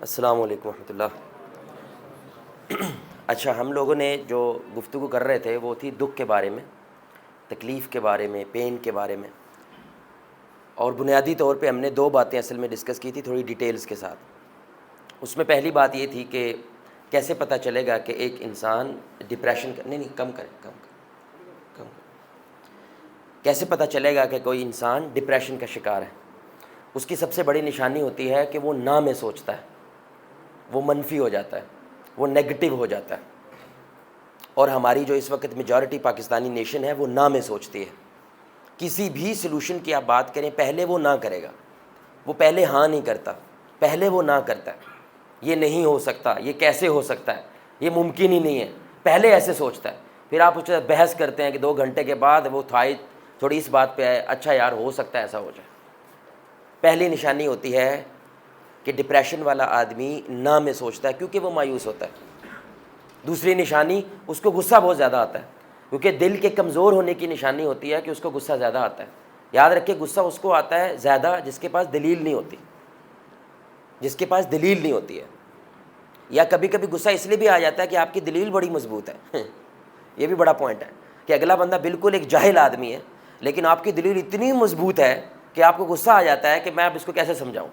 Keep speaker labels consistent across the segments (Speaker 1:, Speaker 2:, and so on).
Speaker 1: السلام علیکم ورحمۃ اللہ۔ اچھا، ہم لوگوں نے جو گفتگو کر رہے تھے وہ تھی دکھ کے بارے میں، تکلیف کے بارے میں، پین کے بارے میں، اور بنیادی طور پہ ہم نے دو باتیں اصل میں ڈسکس کی تھی تھوڑی ڈیٹیلز کے ساتھ۔ اس میں پہلی بات یہ تھی کہ کیسے پتہ چلے گا کہ ایک انسان ڈپریشن کا نہیں کم کریں کیسے پتہ چلے گا کہ کوئی انسان ڈپریشن کا شکار ہے؟ اس کی سب سے بڑی نشانی ہوتی ہے کہ وہ نہ میں سوچتا ہے، وہ منفی ہو جاتا ہے، وہ نیگیٹو ہو جاتا ہے۔ اور ہماری جو اس وقت میجورٹی پاکستانی نیشن ہے وہ نہ میں سوچتی ہے۔ کسی بھی سلوشن کی آپ بات کریں پہلے وہ نہ کرے گا، وہ پہلے ہاں نہیں کرتا، پہلے وہ نہ کرتا ہے۔ یہ نہیں ہو سکتا، یہ کیسے ہو سکتا ہے، یہ ممکن ہی نہیں ہے، پہلے ایسے سوچتا ہے۔ پھر آپ اس سے بحث کرتے ہیں کہ 2 گھنٹے کے بعد وہ تھوڑی اس بات پہ آئے، اچھا یار ہو سکتا ہے ایسا ہو جائے۔ پہلی نشانی ہوتی ہے کہ ڈپریشن والا آدمی نہ میں سوچتا ہے کیونکہ وہ مایوس ہوتا ہے۔ دوسری نشانی، اس کو غصہ بہت زیادہ آتا ہے، کیونکہ دل کے کمزور ہونے کی نشانی ہوتی ہے کہ اس کو غصہ زیادہ آتا ہے۔ یاد رکھیں، غصہ اس کو آتا ہے زیادہ جس کے پاس دلیل نہیں ہوتی، جس کے پاس دلیل نہیں ہوتی ہے۔ یا کبھی کبھی غصہ اس لیے بھی آ جاتا ہے کہ آپ کی دلیل بڑی مضبوط ہے۔ یہ بھی بڑا پوائنٹ ہے کہ اگلا بندہ بالکل ایک جاہل آدمی ہے لیکن آپ کی دلیل اتنی مضبوط ہے کہ آپ کو غصہ آ جاتا ہے کہ میں اب اس کو کیسے سمجھاؤں۔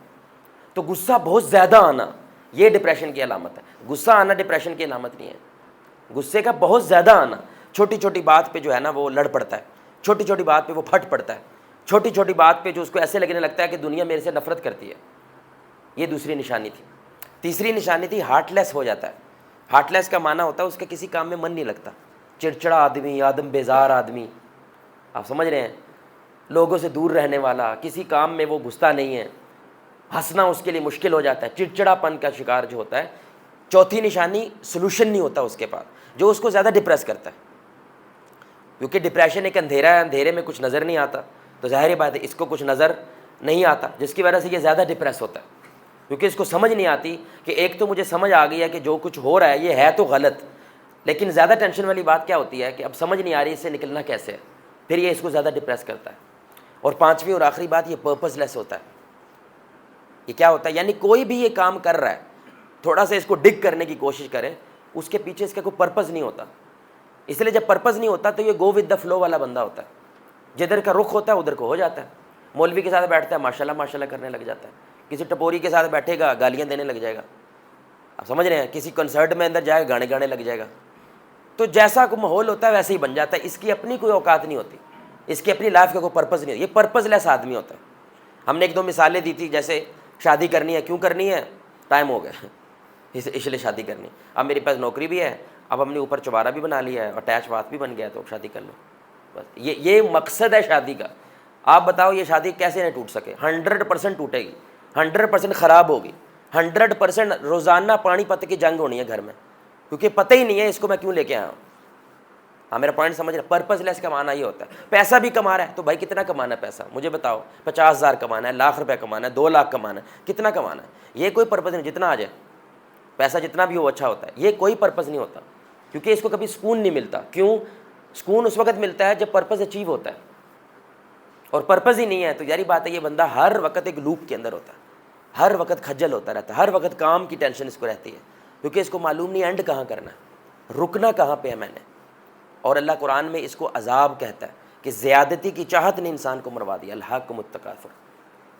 Speaker 1: تو غصہ بہت زیادہ آنا یہ ڈپریشن کی علامت ہے۔ غصہ آنا ڈپریشن کی علامت نہیں ہے، غصے کا بہت زیادہ آنا۔ چھوٹی چھوٹی بات پہ جو ہے نا وہ لڑ پڑتا ہے، چھوٹی چھوٹی بات پہ وہ پھٹ پڑتا ہے، چھوٹی چھوٹی بات پہ جو اس کو ایسے لگنے لگتا ہے کہ دنیا میرے سے نفرت کرتی ہے۔ یہ دوسری نشانی تھی۔ تیسری نشانی تھی ہارٹ لیس ہو جاتا ہے۔ ہارٹ لیس کا معنی ہوتا ہے اس کا کسی کام میں من نہیں لگتا، چڑچڑا آدمی، آدم بیزار آدمی، آپ سمجھ رہے ہیں، لوگوں سے دور رہنے والا، کسی کام میں وہ گھستا نہیں ہے، ہنسنا اس کے لیے مشکل ہو جاتا ہے، چڑچڑا پن کا شکار جو ہوتا ہے۔ چوتھی نشانی، سلوشن نہیں ہوتا اس کے پاس، جو اس کو زیادہ ڈپریس کرتا ہے، کیونکہ ڈپریشن ایک اندھیرا ہے، اندھیرے میں کچھ نظر نہیں آتا، تو ظاہر بات ہے اس کو کچھ نظر نہیں آتا، جس کی وجہ سے یہ زیادہ ڈپریس ہوتا ہے، کیونکہ اس کو سمجھ نہیں آتی کہ ایک تو مجھے سمجھ آ گئی ہے کہ جو کچھ ہو رہا ہے یہ ہے تو غلط، لیکن زیادہ ٹینشن والی بات کیا ہوتی ہے کہ اب سمجھ نہیں آ رہی اس سے نکلنا کیسے ہے، پھر یہ اس کو زیادہ ڈپریس کرتا ہے۔ اور پانچویں اور آخری بات، یہ پرپز لیس ہوتا ہے۔ یہ کیا ہوتا ہے؟ یعنی کوئی بھی یہ کام کر رہا ہے، تھوڑا سا اس کو ڈگ کرنے کی کوشش کرے، اس کے پیچھے اس کا کوئی پرپز نہیں ہوتا۔ اس لیے جب پرپز نہیں ہوتا تو یہ گو ود دا فلو والا بندہ ہوتا ہے، جدھر کا رخ ہوتا ہے ادھر کو ہو جاتا ہے۔ مولوی کے ساتھ بیٹھتا ہے ماشاءاللہ ماشاءاللہ کرنے لگ جاتا ہے، کسی ٹپوری کے ساتھ بیٹھے گا گالیاں دینے لگ جائے گا، آپ سمجھ رہے ہیں، کسی کنسرٹ میں اندر جائے گا گانے لگ جائے گا۔ تو جیسا کوئی ماحول ہوتا ہے ویسے ہی بن جاتا ہے، اس کی اپنی کوئی اوقات نہیں ہوتی، اس کی اپنی لائف کا کوئی پرپز نہیں ہوتا، یہ پرپز لیس آدمی ہوتا ہے۔ ہم نے 1-2 مثالیں دی تھی، جیسے شادی کرنی ہے، کیوں کرنی ہے؟ ٹائم ہو گیا، اس لیے شادی کرنی، اب میرے پاس نوکری بھی ہے، اب ہم نے اوپر چوبارہ بھی بنا لیا ہے اور اٹیچ باتھ بھی بن گیا تو شادی کر لو، بس یہ مقصد ہے شادی کا۔ آپ بتاؤ یہ شادی کیسے نہ ٹوٹ سکے؟ 100% ٹوٹے گی، 100% خراب ہوگی، 100% روزانہ پانی پت کی جنگ ہونی ہے گھر میں، کیونکہ پتہ ہی نہیں ہے اس کو میں کیوں لے کے آیا ہوں۔ ہاں میرا پوائنٹ سمجھ رہے؟ پرپز لیس کا معنی یہ ہوتا ہے۔ پیسہ بھی کما رہا ہے تو بھائی کتنا کمانا ہے پیسہ؟ مجھے بتاؤ، 50,000 کمانا ہے، 1,00,000 روپے کمانا ہے، 2 لاکھ کمانا ہے، کتنا کمانا ہے؟ یہ کوئی پرپز نہیں، جتنا آ جائے پیسہ جتنا بھی ہو اچھا ہوتا ہے، یہ کوئی پرپز نہیں ہوتا، کیونکہ اس کو کبھی سکون نہیں ملتا۔ کیوں؟ سکون اس وقت ملتا ہے جب پرپز اچیو ہوتا ہے، اور پرپز ہی نہیں ہے تو یاری بات ہے یہ بندہ ہر وقت ایک لوپ کے اندر ہوتا ہے، ہر وقت کھجل ہوتا رہتا ہے، ہر وقت کام کی ٹینشن اس کو رہتی ہے، کیونکہ اس کو معلوم نہیں اینڈ کہاں کرنا ہے، رکنا کہاں پہ ہے میں نے۔ اور اللہ قرآن میں اس کو عذاب کہتا ہے کہ زیادتی کی چاہت نے انسان کو مروا دیا، الہاکم التکاثر،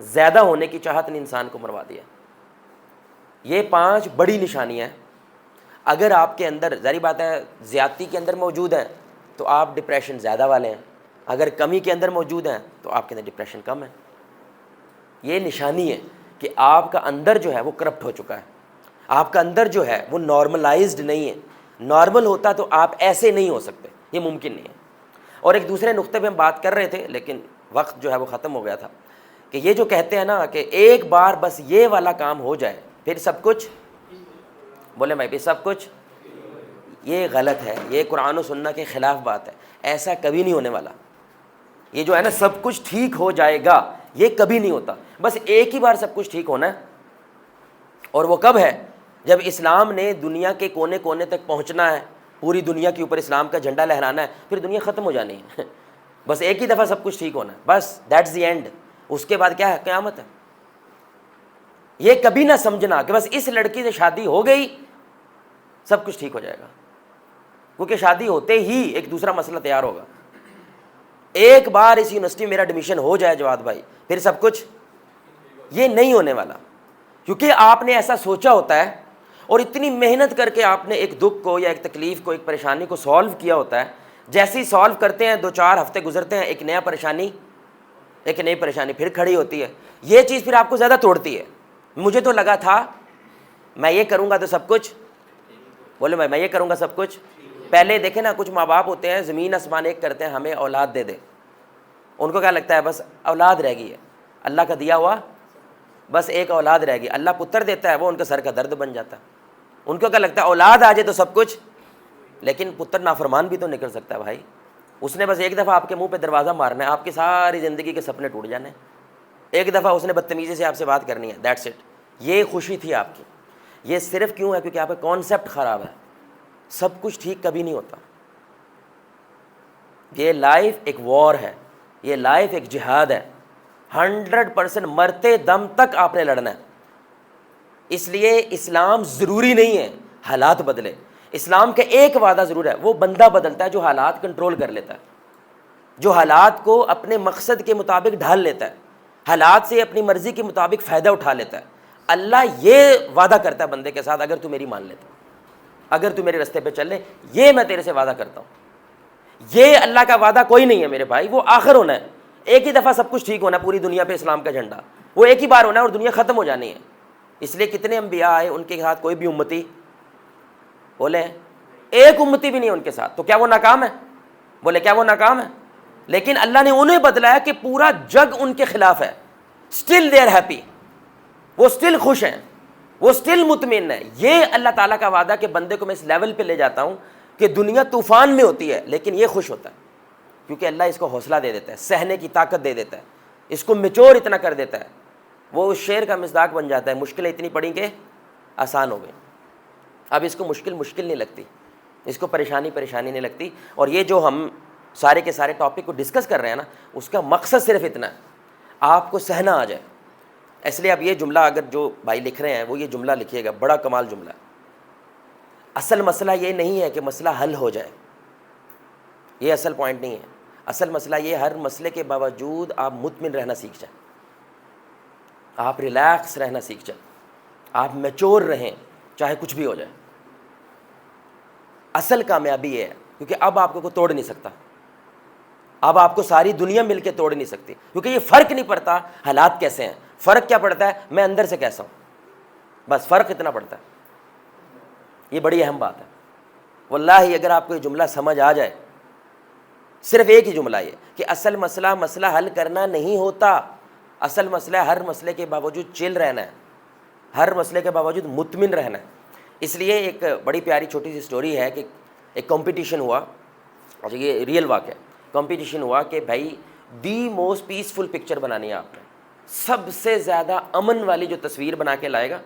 Speaker 1: زیادہ ہونے کی چاہت نے انسان کو مروا دیا۔ یہ 5 بڑی نشانیاں ہیں، اگر آپ کے اندر ظاہر بات ہے زیادتی کے اندر موجود ہیں تو آپ ڈپریشن زیادہ والے ہیں، اگر کمی کے اندر موجود ہیں تو آپ کے اندر ڈپریشن کم ہے۔ یہ نشانی ہے کہ آپ کا اندر جو ہے وہ کرپٹ ہو چکا ہے، آپ کا اندر جو ہے وہ نارملائزڈ نہیں ہے۔ نارمل ہوتا تو آپ ایسے نہیں ہو سکتے، یہ ممکن نہیں ہے۔ اور ایک دوسرے نقطے پہ ہم بات کر رہے تھے لیکن وقت جو ہے وہ ختم ہو گیا تھا، کہ یہ جو کہتے ہیں نا کہ ایک بار بس یہ والا کام ہو جائے پھر سب کچھ، بولے بھائی پھر سب کچھ، یہ غلط ہے، یہ قرآن و سنت کے خلاف بات ہے، ایسا کبھی نہیں ہونے والا۔ یہ جو ہے نا سب کچھ ٹھیک ہو جائے گا، یہ کبھی نہیں ہوتا، بس ایک ہی بار سب کچھ ٹھیک ہونا ہے، اور وہ کب ہے؟ جب اسلام نے دنیا کے کونے کونے تک پہنچنا ہے، پوری دنیا کے اوپر اسلام کا جھنڈا لہرانا ہے، پھر دنیا ختم ہو جانی ہے، بس ایک ہی دفعہ سب کچھ ٹھیک ہونا ہے، بس دیٹس دی اینڈ۔ اس کے بعد کیا ہے؟ قیامت ہے۔ یہ کبھی نہ سمجھنا کہ بس اس لڑکی سے شادی ہو گئی سب کچھ ٹھیک ہو جائے گا، کیونکہ شادی ہوتے ہی ایک دوسرا مسئلہ تیار ہوگا۔ ایک بار اس یونیورسٹی میں میرا ایڈمیشن ہو جائے جواد بھائی، پھر سب کچھ، یہ نہیں ہونے والا، کیونکہ آپ نے ایسا سوچا ہوتا ہے اور اتنی محنت کر کے آپ نے ایک دکھ کو یا ایک تکلیف کو، ایک پریشانی کو سالو کیا ہوتا ہے۔ جیسے ہی سالو کرتے ہیں 2-4 ہفتے گزرتے ہیں، ایک نئی پریشانی پھر کھڑی ہوتی ہے۔ یہ چیز پھر آپ کو زیادہ توڑتی ہے۔ مجھے تو لگا تھا میں یہ کروں گا تو سب کچھ، بولے میں یہ کروں گا سب کچھ۔ پہلے دیکھیں نا، کچھ ماں باپ ہوتے ہیں زمین آسمان ایک کرتے ہیں، ہمیں اولاد دے دے، ان کو کیا لگتا ہے بس اولاد رہ گئی ہے، اللہ کا دیا ہوا بس ایک اولاد رہ گئی۔ اللہ پتر دیتا ہے، وہ ان کا سر کا درد بن جاتا ہے۔ ان کو کیا لگتا ہے اولاد آ جائے تو سب کچھ، لیکن پتر نافرمان بھی تو نکل سکتا ہے بھائی۔ اس نے بس ایک دفعہ آپ کے منہ پہ دروازہ مارنا ہے، آپ کی ساری زندگی کے سپنے ٹوٹ جانے ہیں۔ ایک دفعہ اس نے بدتمیزی سے آپ سے بات کرنی ہے، دیٹس اٹ۔ یہ خوشی تھی آپ کی۔ یہ صرف کیوں ہے؟ کیونکہ آپ کا کانسیپٹ خراب ہے۔ سب کچھ ٹھیک کبھی نہیں ہوتا۔ یہ لائف ایک وار ہے، یہ لائف ایک جہاد ہے۔ 100% مرتے دم تک آپ نے لڑنا ہے۔ اس لیے اسلام ضروری نہیں ہے حالات بدلے۔ اسلام کا ایک وعدہ ضرور ہے، وہ بندہ بدلتا ہے جو حالات کنٹرول کر لیتا ہے، جو حالات کو اپنے مقصد کے مطابق ڈھال لیتا ہے، حالات سے اپنی مرضی کے مطابق فائدہ اٹھا لیتا ہے۔ اللہ یہ وعدہ کرتا ہے بندے کے ساتھ، اگر تو میری مان لیتا، اگر تو میرے رستے پہ چل لے، یہ میں تیرے سے وعدہ کرتا ہوں۔ یہ اللہ کا وعدہ کوئی نہیں ہے میرے بھائی، وہ آخر ہونا ہے۔ ایک ہی دفعہ سب کچھ ٹھیک ہونا ہے پوری دنیا پہ، اسلام کا جھنڈا وہ ایک ہی بار ہونا ہے اور دنیا ختم ہو جانی ہے۔ اس لیے کتنے انبیاء آئے، ان کے ساتھ کوئی بھی امتی، بولے ایک امتی بھی نہیں ان کے ساتھ، تو کیا وہ ناکام ہے؟ بولے کیا وہ ناکام ہے؟ لیکن اللہ نے انہیں بدلا ہے کہ پورا جگ ان کے خلاف ہے، اسٹل دے آر ہیپی، وہ اسٹل خوش ہیں، وہ اسٹل مطمئن ہے۔ یہ اللہ تعالیٰ کا وعدہ کہ بندے کو میں اس لیول پہ لے جاتا ہوں کہ دنیا طوفان میں ہوتی ہے لیکن یہ خوش ہوتا ہے، کیونکہ اللہ اس کو حوصلہ دے دیتا ہے، سہنے کی طاقت دے دیتا ہے، اس کو میچور اتنا کر دیتا ہے، وہ اس شعر کا مصداق بن جاتا ہے۔ مشکلیں اتنی پڑیں کہ آسان ہو گئی، اب اس کو مشکل نہیں لگتی، اس کو پریشانی نہیں لگتی۔ اور یہ جو ہم سارے کے سارے ٹاپک کو ڈسکس کر رہے ہیں نا، اس کا مقصد صرف اتنا ہے، آپ کو سہنا آ جائے۔ اس لیے اب یہ جملہ اگر جو بھائی لکھ رہے ہیں وہ یہ جملہ لکھیے گا، بڑا کمال جملہ ہے۔ اصل مسئلہ یہ نہیں ہے کہ مسئلہ حل ہو جائے، یہ اصل پوائنٹ نہیں ہے۔ اصل مسئلہ یہ ہر مسئلے کے باوجود آپ مطمئن رہنا سیکھ جائیں، آپ ریلیکس رہنا سیکھ جائیں، آپ میچور رہیں چاہے کچھ بھی ہو جائے۔ اصل کامیابی یہ ہے، کیونکہ اب آپ کو کوئی توڑ نہیں سکتا، اب آپ کو ساری دنیا مل کے توڑ نہیں سکتی، کیونکہ یہ فرق نہیں پڑتا حالات کیسے ہیں، فرق کیا پڑتا ہے میں اندر سے کیسا ہوں، بس فرق اتنا پڑتا ہے۔ یہ بڑی اہم بات ہے واللہ۔ اگر آپ کو یہ جملہ سمجھ آ جائے، صرف ایک ہی جملہ یہ کہ اصل مسئلہ حل کرنا نہیں ہوتا، اصل مسئلہ ہر مسئلے کے باوجود چل رہنا ہے، ہر مسئلے کے باوجود مطمئن رہنا ہے۔ اس لیے ایک بڑی پیاری چھوٹی سی سٹوری ہے کہ ایک کمپٹیشن ہوا، اچھا یہ ریئل واقعہ، کمپٹیشن ہوا کہ بھائی دی موسٹ پیسفل پکچر بنانی ہے آپ نے، سب سے زیادہ امن والی جو تصویر بنا کے لائے گا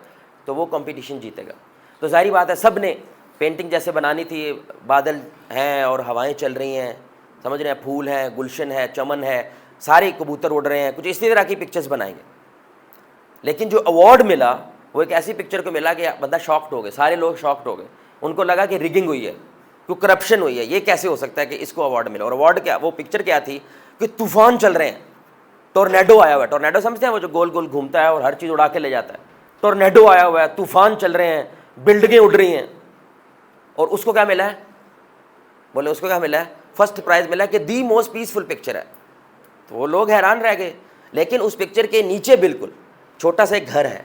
Speaker 1: تو وہ کمپٹیشن جیتے گا۔ تو ظاہری بات ہے سب نے پینٹنگ جیسے بنانی تھی، بادل ہیں اور ہوائیں چل رہی ہیں، سمجھ رہے ہیں، پھول ہیں، گلشن ہے، چمن ہے، سارے کبوتر اڑ رہے ہیں، کچھ اسی طرح کی پکچرز بنائیں گے۔ لیکن جو ایوارڈ ملا وہ ایک ایسی پکچر کو ملا کہ بندہ شاکڈ ہو گئے، سارے لوگ شاکڈ ہو گئے، ان کو لگا کہ ریگنگ ہوئی ہے، کوئی کرپشن ہوئی ہے، یہ کیسے ہو سکتا ہے کہ اس کو ایوارڈ ملا۔ اور ایوارڈ کیا، وہ پکچر کیا تھی کہ طوفان چل رہے ہیں، ٹورنیڈو آیا ہوا ہے، ٹورنیڈو سمجھتے ہیں وہ جو گول گول گھومتا ہے اور ہر چیز اڑا کے لے جاتا ہے، ٹورنیڈو آیا ہوا ہے، طوفان چل رہے ہیں، بلڈنگیں اڑ رہی ہیں، اور اس کو کیا ملا ہے؟ بولے اس کو کیا ملا ہے؟ فرسٹ پرائز ملا کہ دی موسٹ پیسفل پکچر ہے۔ تو وہ لوگ حیران رہ گئے، لیکن اس پکچر کے نیچے بالکل چھوٹا سا ایک گھر ہے،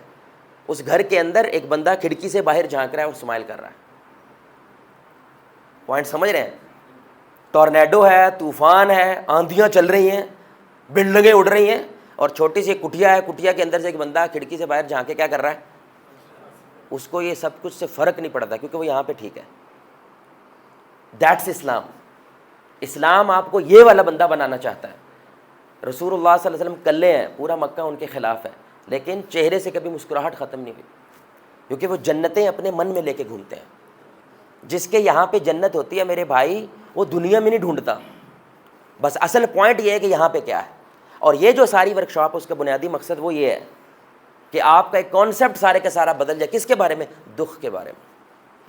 Speaker 1: اس گھر کے اندر ایک بندہ کھڑکی سے باہر جھانک رہا ہے اور اسمائل کر رہا ہے۔ پوائنٹ سمجھ رہے ہیں؟ ٹورنیڈو ہے، طوفان ہے، آندھیاں چل رہی ہیں، بلڈنگیں اڑ رہی ہیں، اور چھوٹی سی کٹیا ہے، کٹیا کے اندر سے ایک بندہ کھڑکی سے باہر جھانک کے کیا کر رہا ہے؟ اس کو یہ سب کچھ سے فرق نہیں پڑتا کیونکہ وہ یہاں پہ ٹھیک ہے۔ دیٹس اسلام۔ اسلام آپ کو یہ والا بندہ بنانا چاہتا ہے۔ رسول اللہ صلی اللہ علیہ وسلم کلے ہیں، پورا مکہ ان کے خلاف ہے، لیکن چہرے سے کبھی مسکراہٹ ختم نہیں ہوئی، کیونکہ وہ جنتیں اپنے من میں لے کے گھومتے ہیں۔ جس کے یہاں پہ جنت ہوتی ہے میرے بھائی، وہ دنیا میں نہیں ڈھونڈتا، بس اصل پوائنٹ یہ ہے کہ یہاں پہ کیا ہے۔ اور یہ جو ساری ورکشاپ اس کا بنیادی مقصد وہ یہ ہے کہ آپ کا ایک کانسیپٹ سارے کا سارا بدل جائے. کس کے بارے میں؟ دکھ کے بارے میں،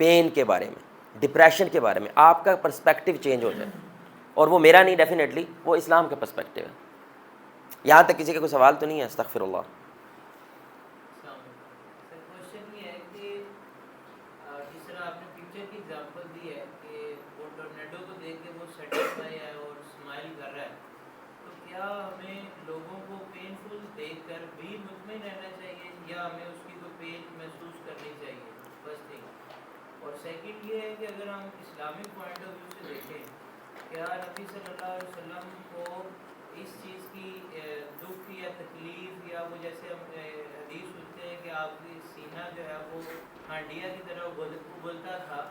Speaker 1: پین کے بارے میں، ڈپریشن کے بارے میں. آپ کا پرسپیکٹیو چینج ہو جائے. اور وہ میرا نہیں، ڈیفینیٹلی وہ اسلام کا پرسپیکٹیو ہے. یہاں تک کسی کا کوئی سوال تو نہیں ہے؟ استغفر اللہ.
Speaker 2: کوشچن یہ ہے کہ جس طرح آپ نے پکچر کی ایگزامپل دی ہے کہ وہ ٹورنیڈو کو دیکھ کے وہ سیٹسفائی ہے اور اسمائل کر رہا ہے، تو کیا ہمیں لوگوں کو پینفل دیکھ کر بھی مطمئن رہنا چاہیے یا ہمیں اس کی کوئی پین محسوس کرنی چاہیے؟ First thing. اور سیکنڈ یہ ہے کہ اگر ہم اسلامک پوائنٹ آف ویو سے دیکھیں، کیا نبی صلی اللہ علیہ وسلم کو اس چیز کی دکھ یا تکلیف یا وہ جیسے ہم حدیث سنتے ہیں کہ آپ کی سینہ جو ہے وہ ہانڈیا کی طرح ابلتا تھا،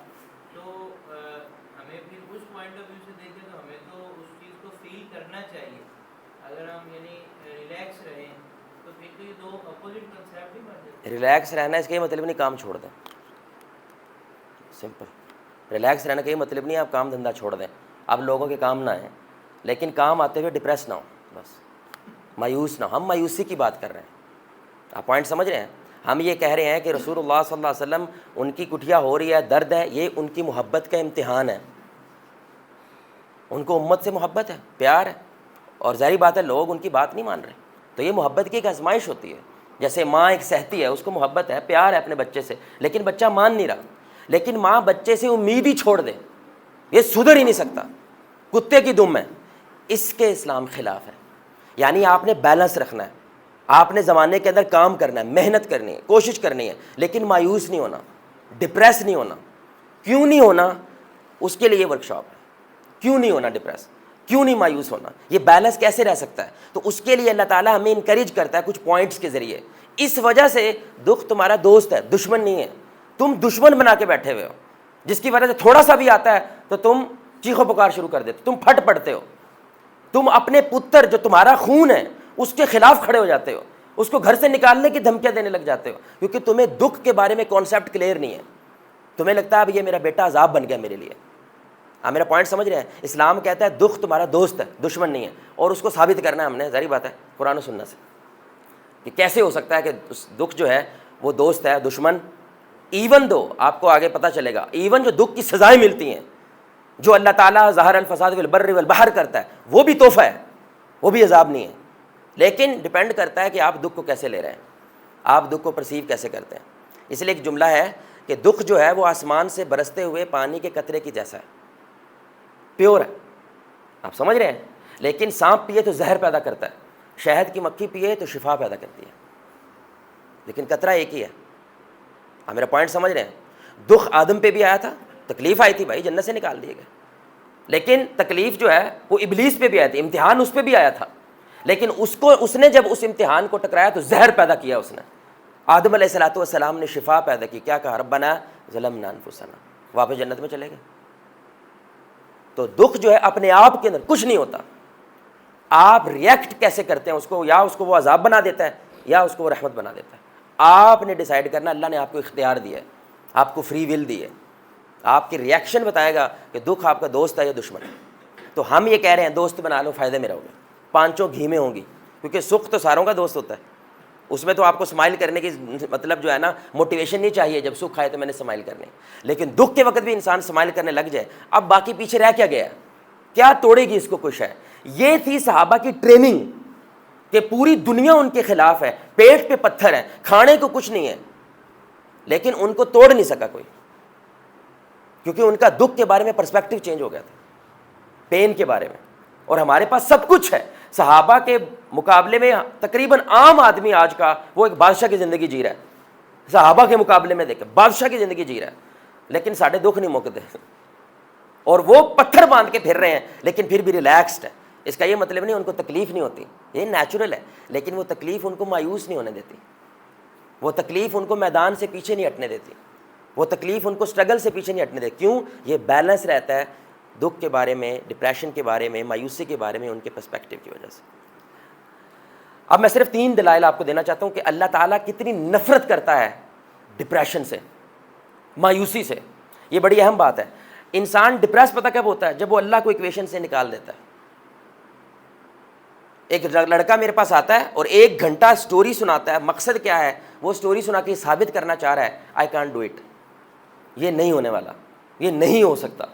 Speaker 2: تو ہمیں پھر اس پوائنٹ آف ویو سے دیکھیں تو ہمیں تو اس چیز کو فیل کرنا چاہیے. اگر ہم یعنی ریلیکس رہیں تو پھر تو یہ دو اپوزٹ کنسیپٹ ہی بن جاتے ہیں.
Speaker 1: ریلیکس رہنا اس کا یہ مطلب نہیں کام چھوڑ دیں. سمپل. ریلیکس رہنا کا یہ مطلب نہیں آپ کام دھندا چھوڑ دیں، آپ لوگوں کے کام نہ آئیں، لیکن کام آتے ہوئے ڈپریس نہ ہو، بس مایوس نہ ہو. ہم مایوسی کی بات کر رہے ہیں. آپ پوائنٹ سمجھ رہے ہیں؟ ہم یہ کہہ رہے ہیں کہ رسول اللہ صلی اللہ علیہ وسلم ان کی کٹھیا ہو رہی ہے، درد ہے، یہ ان کی محبت کا امتحان ہے. ان کو امت سے محبت ہے، پیار ہے، اور ظاہری بات ہے لوگ ان کی بات نہیں مان رہے، تو یہ محبت کی ایک آزمائش ہوتی ہے. جیسے ماں ایک سہتی ہے، اس کو محبت ہے، پیار ہے اپنے بچے سے، لیکن بچہ مان نہیں رہا. لیکن ماں بچے سے امید ہی چھوڑ دے، یہ سدھر ہی نہیں سکتا، کتے کی دم ہے، اس کے اسلام خلاف ہے. یعنی آپ نے بیلنس رکھنا ہے، آپ نے زمانے کے اندر کام کرنا ہے، محنت کرنی ہے، کوشش کرنی ہے، لیکن مایوس نہیں ہونا، ڈپریس نہیں ہونا. کیوں نہیں ہونا؟ اس کے لیے ورک شاپ ہے. کیوں نہیں ہونا ڈپریس؟ کیوں نہیں مایوس ہونا؟ یہ بیلنس کیسے رہ سکتا ہے؟ تو اس کے لیے اللہ تعالیٰ ہمیں انکریج کرتا ہے کچھ پوائنٹس کے ذریعے. اس وجہ سے دکھ تمہارا دوست ہے، دشمن نہیں ہے. تم دشمن بنا کے بیٹھے ہوئے ہو، جس کی وجہ سے تھوڑا سا بھی آتا ہے تو تم چیخو پکار شروع کر دیتے، تم پھٹ پڑتے ہو، تم اپنے پتر جو تمہارا خون ہے اس کے خلاف کھڑے ہو جاتے ہو، اس کو گھر سے نکالنے کی دھمکیاں دینے لگ جاتے ہو، کیونکہ تمہیں دکھ کے بارے میں کانسیپٹ کلیئر نہیں ہے. تمہیں لگتا ہے اب یہ میرا بیٹا عذاب بن گیا میرے لیے. آپ میرا پوائنٹ سمجھ رہے ہیں؟ اسلام کہتا ہے دکھ تمہارا دوست ہے، دشمن نہیں ہے. اور اس کو ثابت کرنا ہے ہم نے، ظاہری بات ہے قرآن و سنت سے، کہ کیسے ہو سکتا ہے کہ دکھ جو ہے وہ دوست ہے، دشمن. ایون دو آپ کو آگے پتہ چلے گا، ایون جو دکھ کی سزائیں ملتی ہیں، جو اللہ تعالیٰ ظاہر الفساد والبر والبحر کرتا ہے، وہ بھی تحفہ ہے، وہ بھی عذاب نہیں ہے. لیکن ڈپینڈ کرتا ہے کہ آپ دکھ کو کیسے لے رہے ہیں، آپ دکھ کو پرسیو کیسے کرتے ہیں. اس لیے ایک جملہ ہے کہ دکھ جو ہے وہ آسمان سے برستے ہوئے پانی کے قطرے کی جیسا ہے، پیور ہے. آپ سمجھ رہے ہیں؟ لیکن سانپ پیے تو زہر پیدا کرتا ہے، شہد کی مکھی پیے تو شفا پیدا کرتی ہے، لیکن قطرہ ایک ہی ہے. آپ میرا پوائنٹ سمجھ رہے ہیں؟ دکھ آدم پہ بھی آیا تھا، تکلیف آئی تھی بھائی، جنت سے نکال دیے گئے. لیکن تکلیف جو ہے وہ ابلیس پہ بھی آئی تھی، امتحان اس پہ بھی آیا تھا. لیکن اس نے جب اس امتحان کو ٹکرایا تو زہر پیدا کیا اس نے. آدم علیہ الصلوۃ والسلام نے شفا پیدا کی. کیا کہا؟ ربنا ظلمنا انفسنا، واپس جنت میں چلے گئے. تو دکھ جو ہے اپنے آپ کے اندر کچھ نہیں ہوتا، آپ ریئیکٹ کیسے کرتے ہیں اس کو، یا اس کو وہ عذاب بنا دیتا ہے یا اس کو وہ رحمت بنا دیتا ہے. آپ نے ڈیسائیڈ کرنا. اللہ نے آپ کو اختیار دیا ہے، آپ کو فری ول دی ہے. آپ کی ریئیکشن بتائے گا کہ دکھ آپ کا دوست ہے یا دشمن ہے. تو ہم یہ کہہ رہے ہیں دوست بنا لو، فائدے میں رہو گے، پانچوں گھی میں ہوں گی، کیونکہ سکھ تو ساروں کا دوست ہوتا ہے. اس میں تو آپ کو اسمائل کرنے کی مطلب جو ہے نا موٹیویشن نہیں چاہیے، جب سکھ آئے تو میں نے اسمائل کرنے. لیکن دکھ کے وقت بھی انسان اسمائل کرنے لگ جائے، اب باقی پیچھے رہ کیا گیا؟ کیا توڑے گی اس کو کچھ ہے؟ یہ تھی صحابہ کی ٹریننگ کہ پوری دنیا ان کے خلاف ہے، پیٹ پہ پتھر ہے، کھانے کو کچھ نہیں ہے، لیکن ان کو توڑ نہیں سکا کوئی، کیونکہ ان کا دکھ کے بارے میں پرسپیکٹیو چینج ہو گیا تھا، پین کے بارے میں. اور ہمارے پاس سب کچھ ہے. صحابہ کے مقابلے میں تقریباً عام آدمی آج کا وہ ایک بادشاہ کی زندگی جی رہا ہے، صحابہ کے مقابلے میں دیکھیں بادشاہ کی زندگی جی رہا ہے، لیکن ساڑھے دکھ نہیں مکتے، اور وہ پتھر باندھ کے پھر رہے ہیں لیکن پھر بھی ریلیکسڈ ہے. اس کا یہ مطلب نہیں ان کو تکلیف نہیں ہوتی، یہ نیچرل ہے، لیکن وہ تکلیف ان کو مایوس نہیں ہونے دیتی، وہ تکلیف ان کو میدان سے پیچھے نہیں ہٹنے دیتی، وہ تکلیف ان کو اسٹرگل سے پیچھے نہیں ہٹنے دیتی. کیوں؟ یہ بیلنس رہتا ہے دکھ کے بارے میں، ڈپریشن کے بارے میں، مایوسی کے بارے میں، ان کے پرسپیکٹیو کی وجہ سے. اب میں صرف 3 دلائل آپ کو دینا چاہتا ہوں کہ اللہ تعالیٰ کتنی نفرت کرتا ہے ڈپریشن سے، مایوسی سے. یہ بڑی اہم بات ہے. انسان ڈپریس پتہ کب ہوتا ہے؟ جب وہ اللہ کو ایکویشن سے نکال دیتا ہے. ایک لڑکا میرے پاس آتا ہے اور 1 گھنٹہ سٹوری سناتا ہے. مقصد کیا ہے؟ وہ سٹوری سنا کے ثابت کرنا چاہ رہا ہے آئی کانٹ ڈو اٹ, یہ نہیں ہونے والا, یہ نہیں ہو سکتا.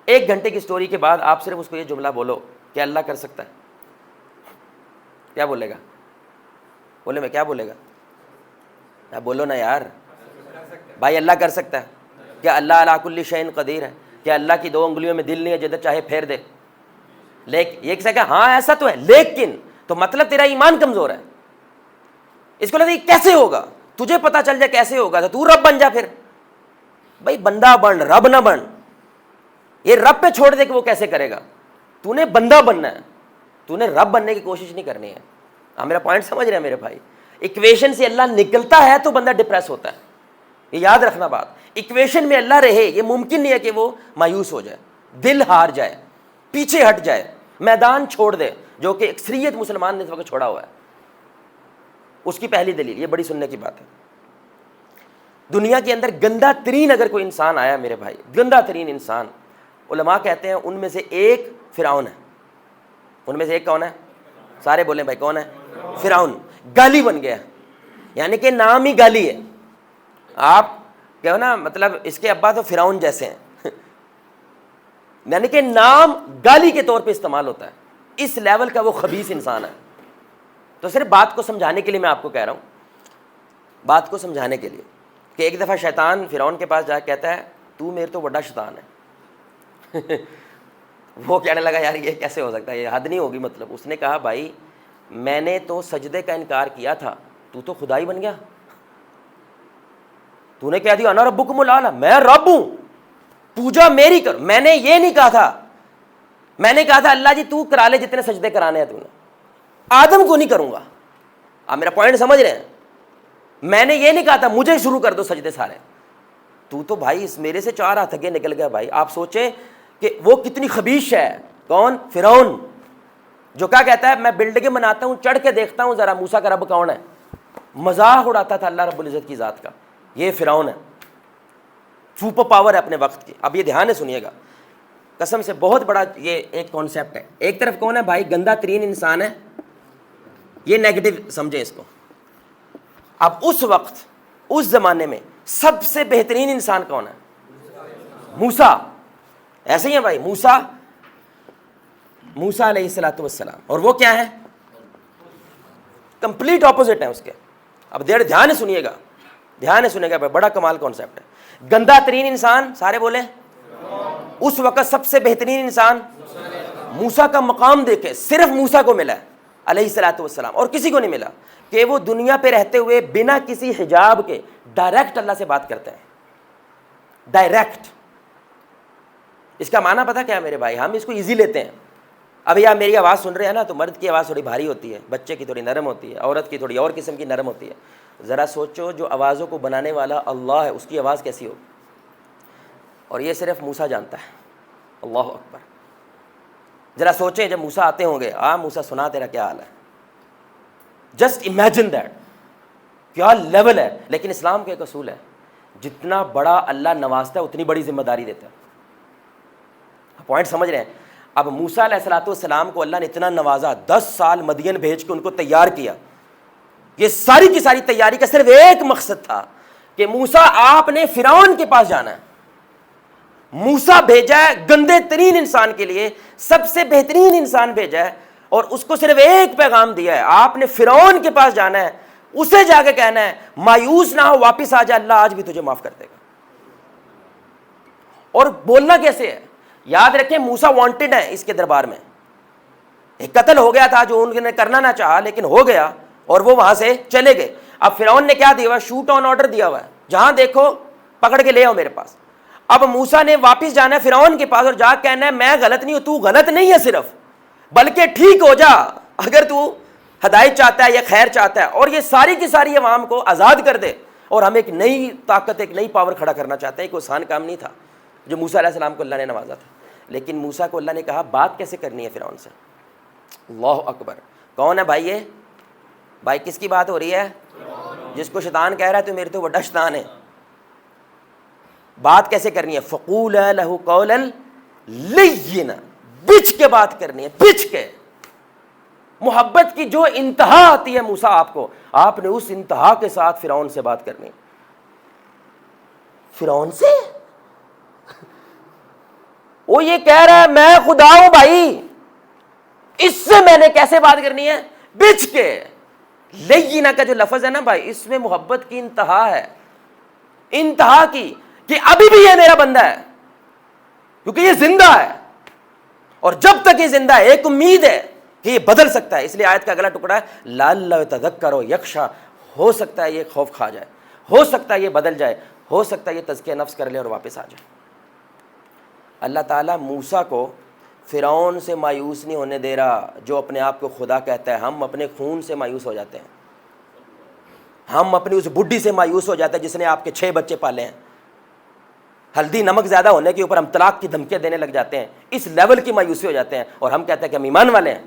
Speaker 1: 1 گھنٹے کی سٹوری کے بعد آپ صرف اس کو یہ جملہ بولو کہ اللہ کر سکتا ہے, کیا بولے گا؟ بولے میں کیا بولے گا؟ بولو نا یار بھائی, اللہ کر سکتا ہے. کیا اللہ علی کل شیء قدیر ہے؟ کیا اللہ کی 2 انگلیوں میں دل نہیں ہے جدھر چاہے پھیر دے؟ لیکن یہ کہا ہاں ایسا تو ہے, لیکن تو مطلب تیرا ایمان کمزور ہے. اس کو لگتا ہے کیسے ہوگا؟ تجھے پتا چل جائے کیسے ہوگا تو تو رب بن جا. پھر بھائی بندہ بن, رب نہ بن. یہ رب پہ چھوڑ دے کہ وہ کیسے کرے گا. تو نے بندہ بننا ہے, تو نے رب بننے کی کوشش نہیں کرنی ہے. ہاں میرا پوائنٹ سمجھ رہے ہیں میرے بھائی؟ ایکویشن سے اللہ نکلتا ہے تو بندہ ڈپریس ہوتا ہے, یہ یاد رکھنا بات. ایکویشن میں اللہ رہے یہ ممکن نہیں ہے کہ وہ مایوس ہو جائے, دل ہار جائے, پیچھے ہٹ جائے, میدان چھوڑ دے, جو کہ اکثریت مسلمان نے اس وقت چھوڑا ہوا ہے. اس کی پہلی دلیل, یہ بڑی سننے کی بات ہے. دنیا کے اندر گندا ترین اگر کوئی انسان آیا میرے بھائی, گندا ترین انسان, علماء کہتے ہیں ان میں سے ایک فرعون ہے. ان میں سے ایک کون ہے؟ سارے بولیں بھائی کون ہے؟ فرعون. گالی بن گیا, یعنی کہ نام ہی گالی ہے. آپ کہو نا مطلب اس کے ابا تو فرعون جیسے ہیں, یعنی کہ نام گالی کے طور پہ استعمال ہوتا ہے. اس لیول کا وہ خبیث انسان ہے. تو صرف بات کو سمجھانے کے لیے میں آپ کو کہہ رہا ہوں, بات کو سمجھانے کے لیے, کہ ایک دفعہ شیطان فرعون کے پاس جا کے کہتا ہے تو میرے تو بڑا شیطان ہے. وہ کہنے لگا یار یہ کیسے ہو سکتا ہے, یہ حد نہیں ہوگی. مطلب اس نے کہا بھائی میں نے تو سجدے کا انکار کیا تھا, تو خدا ہی بن گیا. تو نے کہہ دیا انا ربکم الاعلی, میں رب ہوں, پوجا میری کر. میں نے یہ نہیں کہا تھا, میں نے کہا تھا اللہ جی تو کرا لے جتنے سجدے کرانے ہیں, تو نے آدم کو نہیں کروں گا. آپ میرا پوائنٹ سمجھ رہے ہیں؟ میں نے یہ نہیں کہا تھا مجھے شروع کر دو سجدے سارے. تو بھائی اس میرے سے 4 ہاتھ آگے نکل گیا. بھائی آپ سوچیں کہ وہ کتنی خبیث ہے. کون؟ فرعون, جو کیا کہتا ہے میں بلڈنگیں بناتا ہوں, چڑھ کے دیکھتا ہوں ذرا موسیٰ کا رب کون ہے. مذاق اڑاتا تھا اللہ رب العزت کی ذات کا. یہ فرعون ہے, سپر پاور ہے اپنے وقت کی. اب یہ دھیان سے سنیے گا, قسم سے بہت بڑا یہ ایک کانسیپٹ ہے. ایک طرف کون ہے بھائی؟ گندا ترین انسان ہے, یہ نیگیٹو سمجھیں اس کو. اب اس وقت اس زمانے میں سب سے بہترین انسان کون ہے؟ موسیٰ. ایسے ہی ہے بھائی, موسیٰ علیہ الصلوۃ والسلام. اور وہ کیا ہے؟ کمپلیٹ اپوزٹ ہے اس کے. اب دھیان سے سنیے گا, دھیان سے سنیے گا بھائی, بڑا کمال کانسیپٹ ہے. گندا ترین انسان سارے بولیں, اس وقت سب سے بہترین انسان موسیٰ کا مقام دیکھے صرف موسیٰ کو ملا ہے علیہ الصلوۃ والسلام, اور کسی کو نہیں ملا. کہ وہ دنیا پہ رہتے ہوئے بنا کسی حجاب کے ڈائریکٹ اللہ سے بات کرتے ہیں, ڈائریکٹ. اس کا معنی پتہ کیا ہے میرے بھائی؟ ہم اس کو ایزی لیتے ہیں. ابھی آپ میری آواز سن رہے ہیں نا, تو مرد کی آواز تھوڑی بھاری ہوتی ہے, بچے کی تھوڑی نرم ہوتی ہے, عورت کی تھوڑی اور قسم کی نرم ہوتی ہے. ذرا سوچو جو آوازوں کو بنانے والا اللہ ہے اس کی آواز کیسی ہو. اور یہ صرف موسیٰ جانتا ہے. اللہ اکبر. ذرا سوچیں جب موسیٰ آتے ہوں گے, موسیٰ سنا تیرا کیا حال ہے. جسٹ امیجن دیٹ, کیا لیول ہے. لیکن اسلام کا ایک اصول ہے, جتنا بڑا اللہ نوازتا ہے اتنی بڑی ذمہ داری دیتا ہے. پوائنٹ سمجھ رہے ہیں؟ اب موسیٰ علیہ الصلوۃ والسلام کو اللہ نے اتنا نوازا, 10 سال مدین بھیج کے ان کو تیار کیا. یہ ساری کی ساری تیاری کا صرف ایک مقصد تھا کہ موسیٰ آپ نے فرعون کے پاس جانا ہے. موسیٰ بھیجا ہے گندے ترین انسان کے لیے, سب سے بہترین انسان بھیجا ہے, اور اس کو صرف ایک پیغام دیا ہے, آپ نے فرعون کے پاس جانا ہے, اسے جا کے کہنا ہے مایوس نہ ہو, واپس آ جا, اللہ آج بھی تجھے معاف کر دے گا. اور بولنا کیسے ہے؟ یاد رکھیں موسیٰ وانٹڈ ہے اس کے دربار میں. ایک قتل ہو گیا تھا جو انہوں نے کرنا نہ چاہا, لیکن ہو گیا, اور وہ وہاں سے چلے گئے. اب فرعون نے کیا دیا ہوا؟ شوٹ آن آرڈر دیا ہوا ہے, جہاں دیکھو پکڑ کے لے آؤ میرے پاس. اب موسیٰ نے واپس جانا ہے فرعون کے پاس, اور جا کے کہنا ہے میں غلط نہیں ہوں, تو غلط نہیں ہے صرف, بلکہ ٹھیک ہو جا اگر تو ہدایت چاہتا ہے یا خیر چاہتا ہے, اور یہ ساری کی ساری عوام کو آزاد کر دے. اور ہم ایک نئی طاقت, ایک نئی پاور کھڑا کرنا چاہتے ہیں. کوئی آسان کام نہیں تھا جو موسیٰ علیہ السلام کو اللہ نے نوازا تھا. لیکن موسیٰ کو اللہ نے کہا بات کیسے کرنی ہے فرعون سے. اللہ اکبر. کون ہے بھائی یہ؟ بھائی کس کی بات ہو رہی ہے؟ جس کو شیطان کہہ رہا ہے تو میرے تو بڑا شیطان ہے. بات کیسے کرنی ہے؟ فقولا لہ قولا لینا, بچ کے بات کرنی ہے, بچ کے. محبت کی جو انتہا آتی ہے موسیٰ آپ کو، آپ نے اس انتہا کے ساتھ فرعون سے بات کرنی. فرعون سے وہ یہ کہہ رہا ہے میں خدا ہوں بھائی، اس سے میں نے کیسے بات کرنی ہے؟ بچ کے. لینا کا جو لفظ ہے نا بھائی، اس میں محبت کی انتہا ہے، انتہا کی، کہ ابھی بھی یہ میرا بندہ ہے کیونکہ یہ زندہ ہے، اور جب تک یہ زندہ ہے ایک امید ہے کہ یہ بدل سکتا ہے. اس لیے آیت کا اگلا ٹکڑا ہے لعلہ یتذکر یخشی، ہو سکتا ہے یہ خوف کھا جائے، ہو سکتا ہے یہ بدل جائے، ہو سکتا ہے یہ تزکیہ نفس کر لے اور واپس آ جائے. اللہ تعالیٰ موسیٰ کو فرعون سے مایوس نہیں ہونے دے رہا جو اپنے آپ کو خدا کہتا ہے. ہم اپنے خون سے مایوس ہو جاتے ہیں، ہم اپنی اس بڈھی سے مایوس ہو جاتے ہیں جس نے آپ کے 6 بچے پالے ہیں. ہلدی نمک زیادہ ہونے کے اوپر ہم طلاق کی دھمکیاں دینے لگ جاتے ہیں، اس لیول کی مایوسی ہو جاتے ہیں، اور ہم کہتے ہیں کہ ہم ایمان والے ہیں.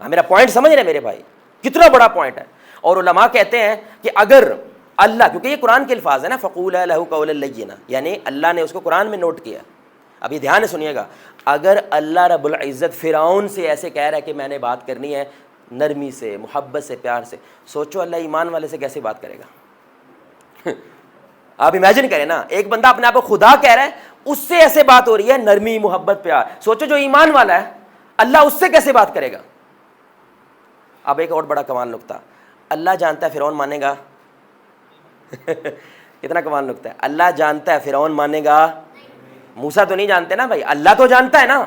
Speaker 1: میرا پوائنٹ سمجھ رہے ہیں میرے بھائی، کتنا بڑا پوائنٹ ہے. اور علماء کہتے ہیں کہ اگر اللہ، کیونکہ یہ قرآن کے الفاظ ہے نا، فقولا لہ قولا لینا، یعنی اللہ نے اس کو قرآن میں نوٹ کیا. ابھی دھیان سے سنیے گا، اگر اللہ رب العزت فرعون سے ایسے کہہ رہا ہے کہ میں نے بات کرنی ہے نرمی سے، محبت سے، پیار سے، سوچو اللہ ایمان والے سے کیسے بات کرے گا؟ آپ امیجن کریں نا، ایک بندہ اپنے آپ کو خدا کہہ رہا ہے، اس سے ایسے بات ہو رہی ہے، نرمی، محبت، پیار. سوچو جو ایمان والا ہے اللہ اس سے کیسے بات کرے گا؟ اب ایک اور بڑا کمال نکتہ، اللہ جانتا ہے فرعون مانے گا. کتنا کمال نکتہ ہے، اللہ جانتا ہے فرعون مانے گا. موسیٰ تو نہیں جانتے نا بھائی، اللہ تو جانتا ہے نا.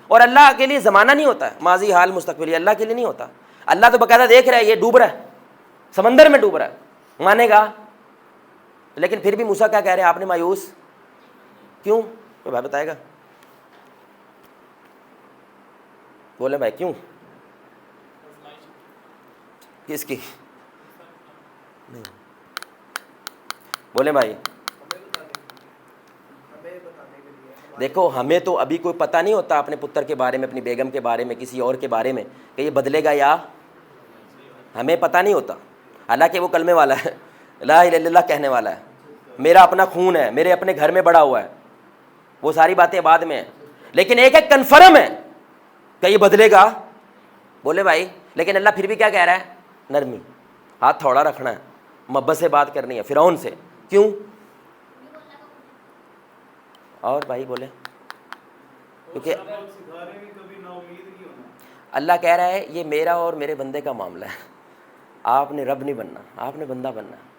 Speaker 1: اور اللہ کے لیے زمانہ نہیں ہوتا ہے، ماضی، حال، مستقبل، اللہ کے لیے نہیں ہوتا. اللہ تو باقاعدہ دیکھ رہا ہے یہ ڈوب رہا ہے، سمندر میں ڈوب رہا ہے، مانے گا. لیکن پھر بھی موسیٰ کیا کہہ رہے ہیں، آپ نے مایوس کیوں؟ کوئی بھائی بتائے گا؟ بولے بھائی کیوں؟ کس کی؟ نہیں بولے بھائی. دیکھو ہمیں تو ابھی کوئی پتہ نہیں ہوتا اپنے پتر کے بارے میں، اپنی بیگم کے بارے میں، کسی اور کے بارے میں کہ یہ بدلے گا یا، ہمیں پتہ نہیں ہوتا. حالانکہ وہ کلمے والا ہے، لا الہ الا اللہ کہنے والا ہے، میرا اپنا خون ہے، میرے اپنے گھر میں بڑا ہوا ہے، وہ ساری باتیں بعد میں ہیں. لیکن ایک ایک کنفرم ہے کہ یہ بدلے گا. بولے بھائی. لیکن اللہ پھر بھی کیا کہہ رہا ہے؟ نرمی، ہاتھ تھوڑا رکھنا ہے، محبت سے بات کرنی ہے. فرعون سے کیوں؟ اور بھائی بولے کیونکہ اللہ کہہ رہا ہے یہ میرا اور میرے بندے کا معاملہ ہے، آپ نے رب نہیں بننا، آپ نے بندہ بننا ہے.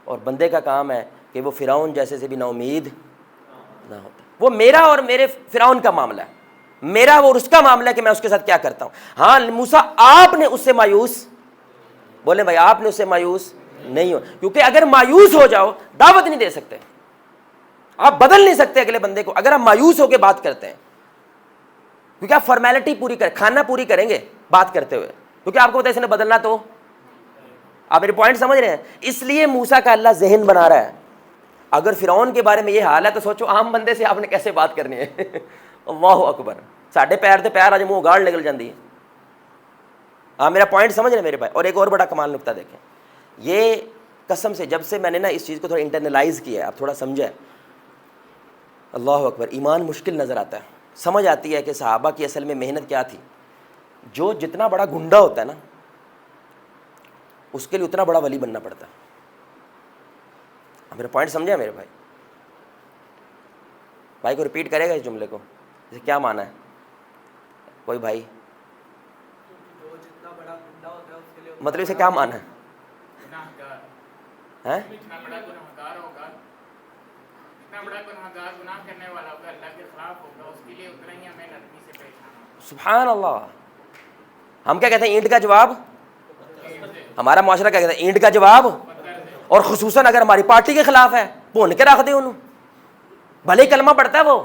Speaker 1: اور بندے کا کام ہے کہ وہ فرعون جیسے سے بھی نا امید نہ ہوتا. وہ میرا اور میرے فرعون کا معاملہ ہے، میرا اور اس کا معاملہ ہے کہ میں اس کے ساتھ کیا کرتا ہوں. ہاں موسیٰ آپ نے اس سے مایوس، بولے بھائی آپ نے اس سے مایوس نہیں ہو، کیونکہ اگر مایوس ہو جاؤ دعوت نہیں دے سکتے، آپ بدل نہیں سکتے اگلے بندے کو اگر آپ مایوس ہو کے بات کرتے ہیں. کیونکہ آپ فارمیلٹی پوری کریں، کھانا پوری کریں گے بات کرتے ہوئے، کیونکہ آپ کو پتہ ہے اس نے بدلنا. تو آپ میرے پوائنٹ سمجھ رہے ہیں؟ اس لیے موسیٰ کا اللہ ذہن بنا رہا ہے. اگر فرعون کے بارے میں یہ حال ہے تو سوچو عام بندے سے آپ نے کیسے بات کرنی ہے. اللہ اکبر. ساڈے پیر تے پیر آج منہ گاڑ نکل جاندی ہے. آپ میرا پوائنٹ سمجھ رہے ہیں میرے بھائی. اور ایک اور بڑا کمال نکتہ دیکھیں، یہ قسم سے جب سے میں نے نا اس چیز کو تھوڑا انٹرنلائز کیا ہے، آپ تھوڑا سمجھیں، اللہ اکبر، ایمان مشکل نظر آتا ہے. سمجھ آتی ہے کہ صحابہ کی اصل میں محنت کیا تھی. جو جتنا بڑا گنڈا ہوتا ہے نا اس کے لیے اتنا بڑا ولی بننا پڑتا ہے. میرا پوائنٹ سمجھا میرے بھائی؟ بھائی کو ریپیٹ کرے گا اس جملے کو، اسے کیا مانا ہے کوئی بھائی؟ مطلب اسے کیا مانا ہے؟ سبحان اللہ. ہم کیا کہتے ہیں؟ اینٹ کا جواب. ہمارا معاشرہ کیا کہتا ہے؟ اینٹ کا جواب. اور خصوصاً اگر ہماری پارٹی کے خلاف ہے بھون کے رکھ دے انہوں، بھلے کلمہ پڑھتا ہے وہ،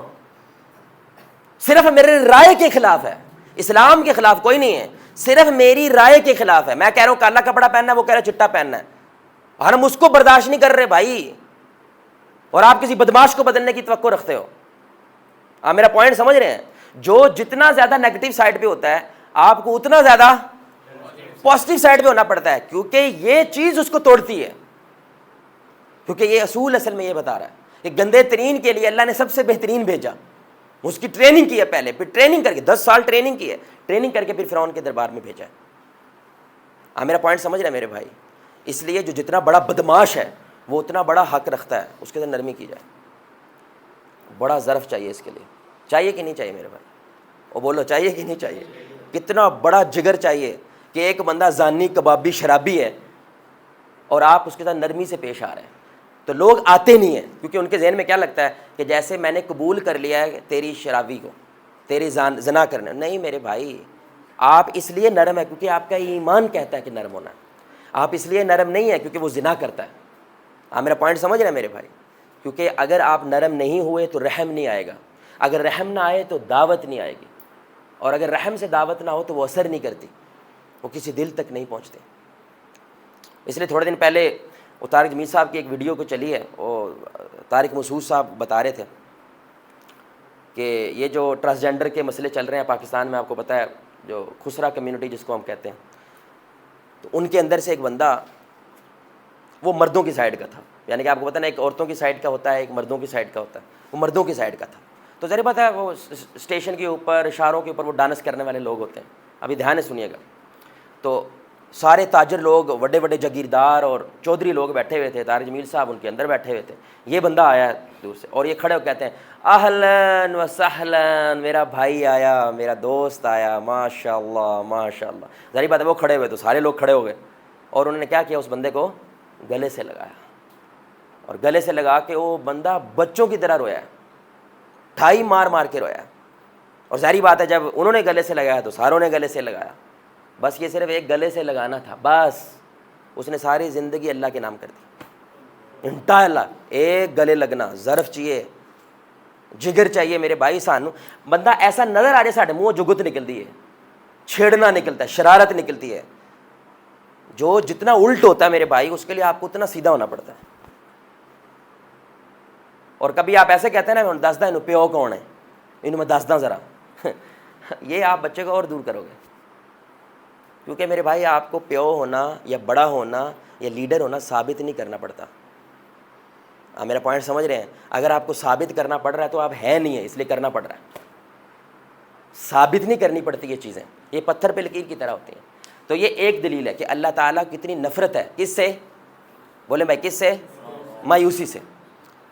Speaker 1: صرف میرے رائے کے خلاف ہے، اسلام کے خلاف کوئی نہیں ہے، صرف میری رائے کے خلاف ہے. میں کہہ رہا ہوں کالا کپڑا پہننا ہے، وہ کہہ رہا ہے چٹا پہننا ہے، اور ہم اس کو برداشت نہیں کر رہے بھائی. اور آپ کسی بدماش کو بدلنے کی توقع رکھتے ہو. آپ میرا پوائنٹ سمجھ رہے ہیں؟ جو جتنا زیادہ نیگیٹو سائڈ پہ ہوتا ہے آپ کو اتنا زیادہ پازیٹیو سائڈ پہ ہونا پڑتا ہے، کیونکہ یہ چیز اس کو توڑتی ہے. کیونکہ یہ اصول اصل میں یہ بتا رہا ہے کہ گندے ترین کے لیے اللہ نے سب سے بہترین بھیجا، اس کی ٹریننگ کی ہے پہلے، پھر ٹریننگ کر کے 10 سال ٹریننگ کی ہے، ٹریننگ کر کے پھر فرعون کے دربار میں بھیجا ہے. میرا پوائنٹ سمجھ رہے ہیں میرے بھائی؟ اس لیے جو جتنا بڑا بدماش ہے وہ اتنا بڑا حق رکھتا ہے, اس کے اندر نرمی کی جائے. بڑا ظرف چاہیے اس کے لیے, چاہیے کہ نہیں چاہیے میرے بھائی؟ وہ بولو چاہیے کہ نہیں چاہیے؟ کتنا بڑا جگر چاہیے کہ ایک بندہ زانی, کبابی, شرابی ہے اور آپ اس کے ساتھ نرمی سے پیش آ رہے ہیں. تو لوگ آتے نہیں ہیں کیونکہ ان کے ذہن میں کیا لگتا ہے کہ جیسے میں نے قبول کر لیا ہے تیری شرابی کو, تیری زنا کرنا. نہیں میرے بھائی, آپ اس لیے نرم ہے کیونکہ آپ کا ایمان کہتا ہے کہ نرم ہونا. آپ اس لیے نرم نہیں ہے کیونکہ وہ زنا کرتا ہے. آپ میرا پوائنٹ سمجھ رہے ہیں میرے بھائی؟ کیونکہ اگر آپ نرم نہیں ہوئے تو رحم نہیں آئے گا, اگر رحم نہ آئے تو دعوت نہیں آئے گی, اور اگر رحم سے دعوت نہ ہو تو وہ اثر نہیں کرتی, وہ کسی دل تک نہیں پہنچتے. اس لیے تھوڑے دن پہلے وہ طارق جمیل صاحب کی ایک ویڈیو کو چلی ہے, وہ طارق مسعود صاحب بتا رہے تھے کہ یہ جو ٹرانسجینڈر کے مسئلے چل رہے ہیں پاکستان میں, آپ کو پتہ ہے جو خسرہ کمیونٹی جس کو ہم کہتے ہیں, تو ان کے اندر سے ایک بندہ وہ مردوں کی سائڈ کا تھا. یعنی کہ آپ کو پتہ نا, ایک عورتوں کی سائڈ کا ہوتا ہے, ایک مردوں کی سائڈ کا ہوتا ہے. وہ مردوں کی سائڈ کا تھا. تو ظاہر بات ہے وہ اسٹیشن کے اوپر, اشاروں کے اوپر وہ ڈانس کرنے والے لوگ ہوتے ہیں. ابھی دھیان سے سنیے گا. تو سارے تاجر لوگ, بڑے بڑے جاگیردار اور چودھری لوگ بیٹھے ہوئے تھے, طارق جمیل صاحب ان کے اندر بیٹھے ہوئے تھے. یہ بندہ آیا ہے دور سے اور یہ کھڑے ہو کہتے ہیں اہلاً و سہلاً, میرا بھائی آیا, میرا دوست آیا, ماشاء اللہ ماشاء اللہ. ظاہر بات ہے وہ کھڑے ہوئے تو سارے لوگ کھڑے ہو گئے, اور انہوں نے کیا کیا, اس بندے کو گلے سے لگایا, اور گلے سے لگا کے وہ بندہ بچوں کی طرح رویا ہے, ٹھائی مار مار کے رویا. اور ظاہری بات ہے جب انہوں نے گلے سے لگایا تو ساروں نے گلے سے لگایا. بس یہ صرف ایک گلے سے لگانا تھا, بس اس نے ساری زندگی اللہ کے نام کر دی. انٹا اللہ, ایک گلے لگنا, ظرف چاہیے, جگر چاہیے میرے بھائی. سانو بندہ ایسا نظر آ جائے ساڈے منہ جگت نکلتی ہے, چھیڑنا نکلتا ہے, شرارت نکلتی ہے. جو جتنا الٹ ہوتا ہے میرے بھائی اس کے لیے آپ کو اتنا سیدھا ہونا پڑتا ہے. اور کبھی آپ ایسے کہتے ہیں نا, دسدا انہوں پیو کون ہے, انہوں میں دسدا ذرا, یہ آپ بچے کو اور دور کرو گے. کیونکہ میرے بھائی آپ کو پیو ہونا یا بڑا ہونا یا لیڈر ہونا ثابت نہیں کرنا پڑتا. آپ میرا پوائنٹ سمجھ رہے ہیں؟ اگر آپ کو ثابت کرنا پڑ رہا ہے تو آپ ہے نہیں ہے, اس لیے کرنا پڑ رہا ہے. ثابت نہیں کرنی پڑتی یہ چیزیں, یہ پتھر پہ لکیر کی طرح ہوتی ہیں. تو یہ ایک دلیل ہے کہ اللہ تعالیٰ کتنی نفرت ہے کس سے, بولے بھائی کس سے؟ مایوسی سے.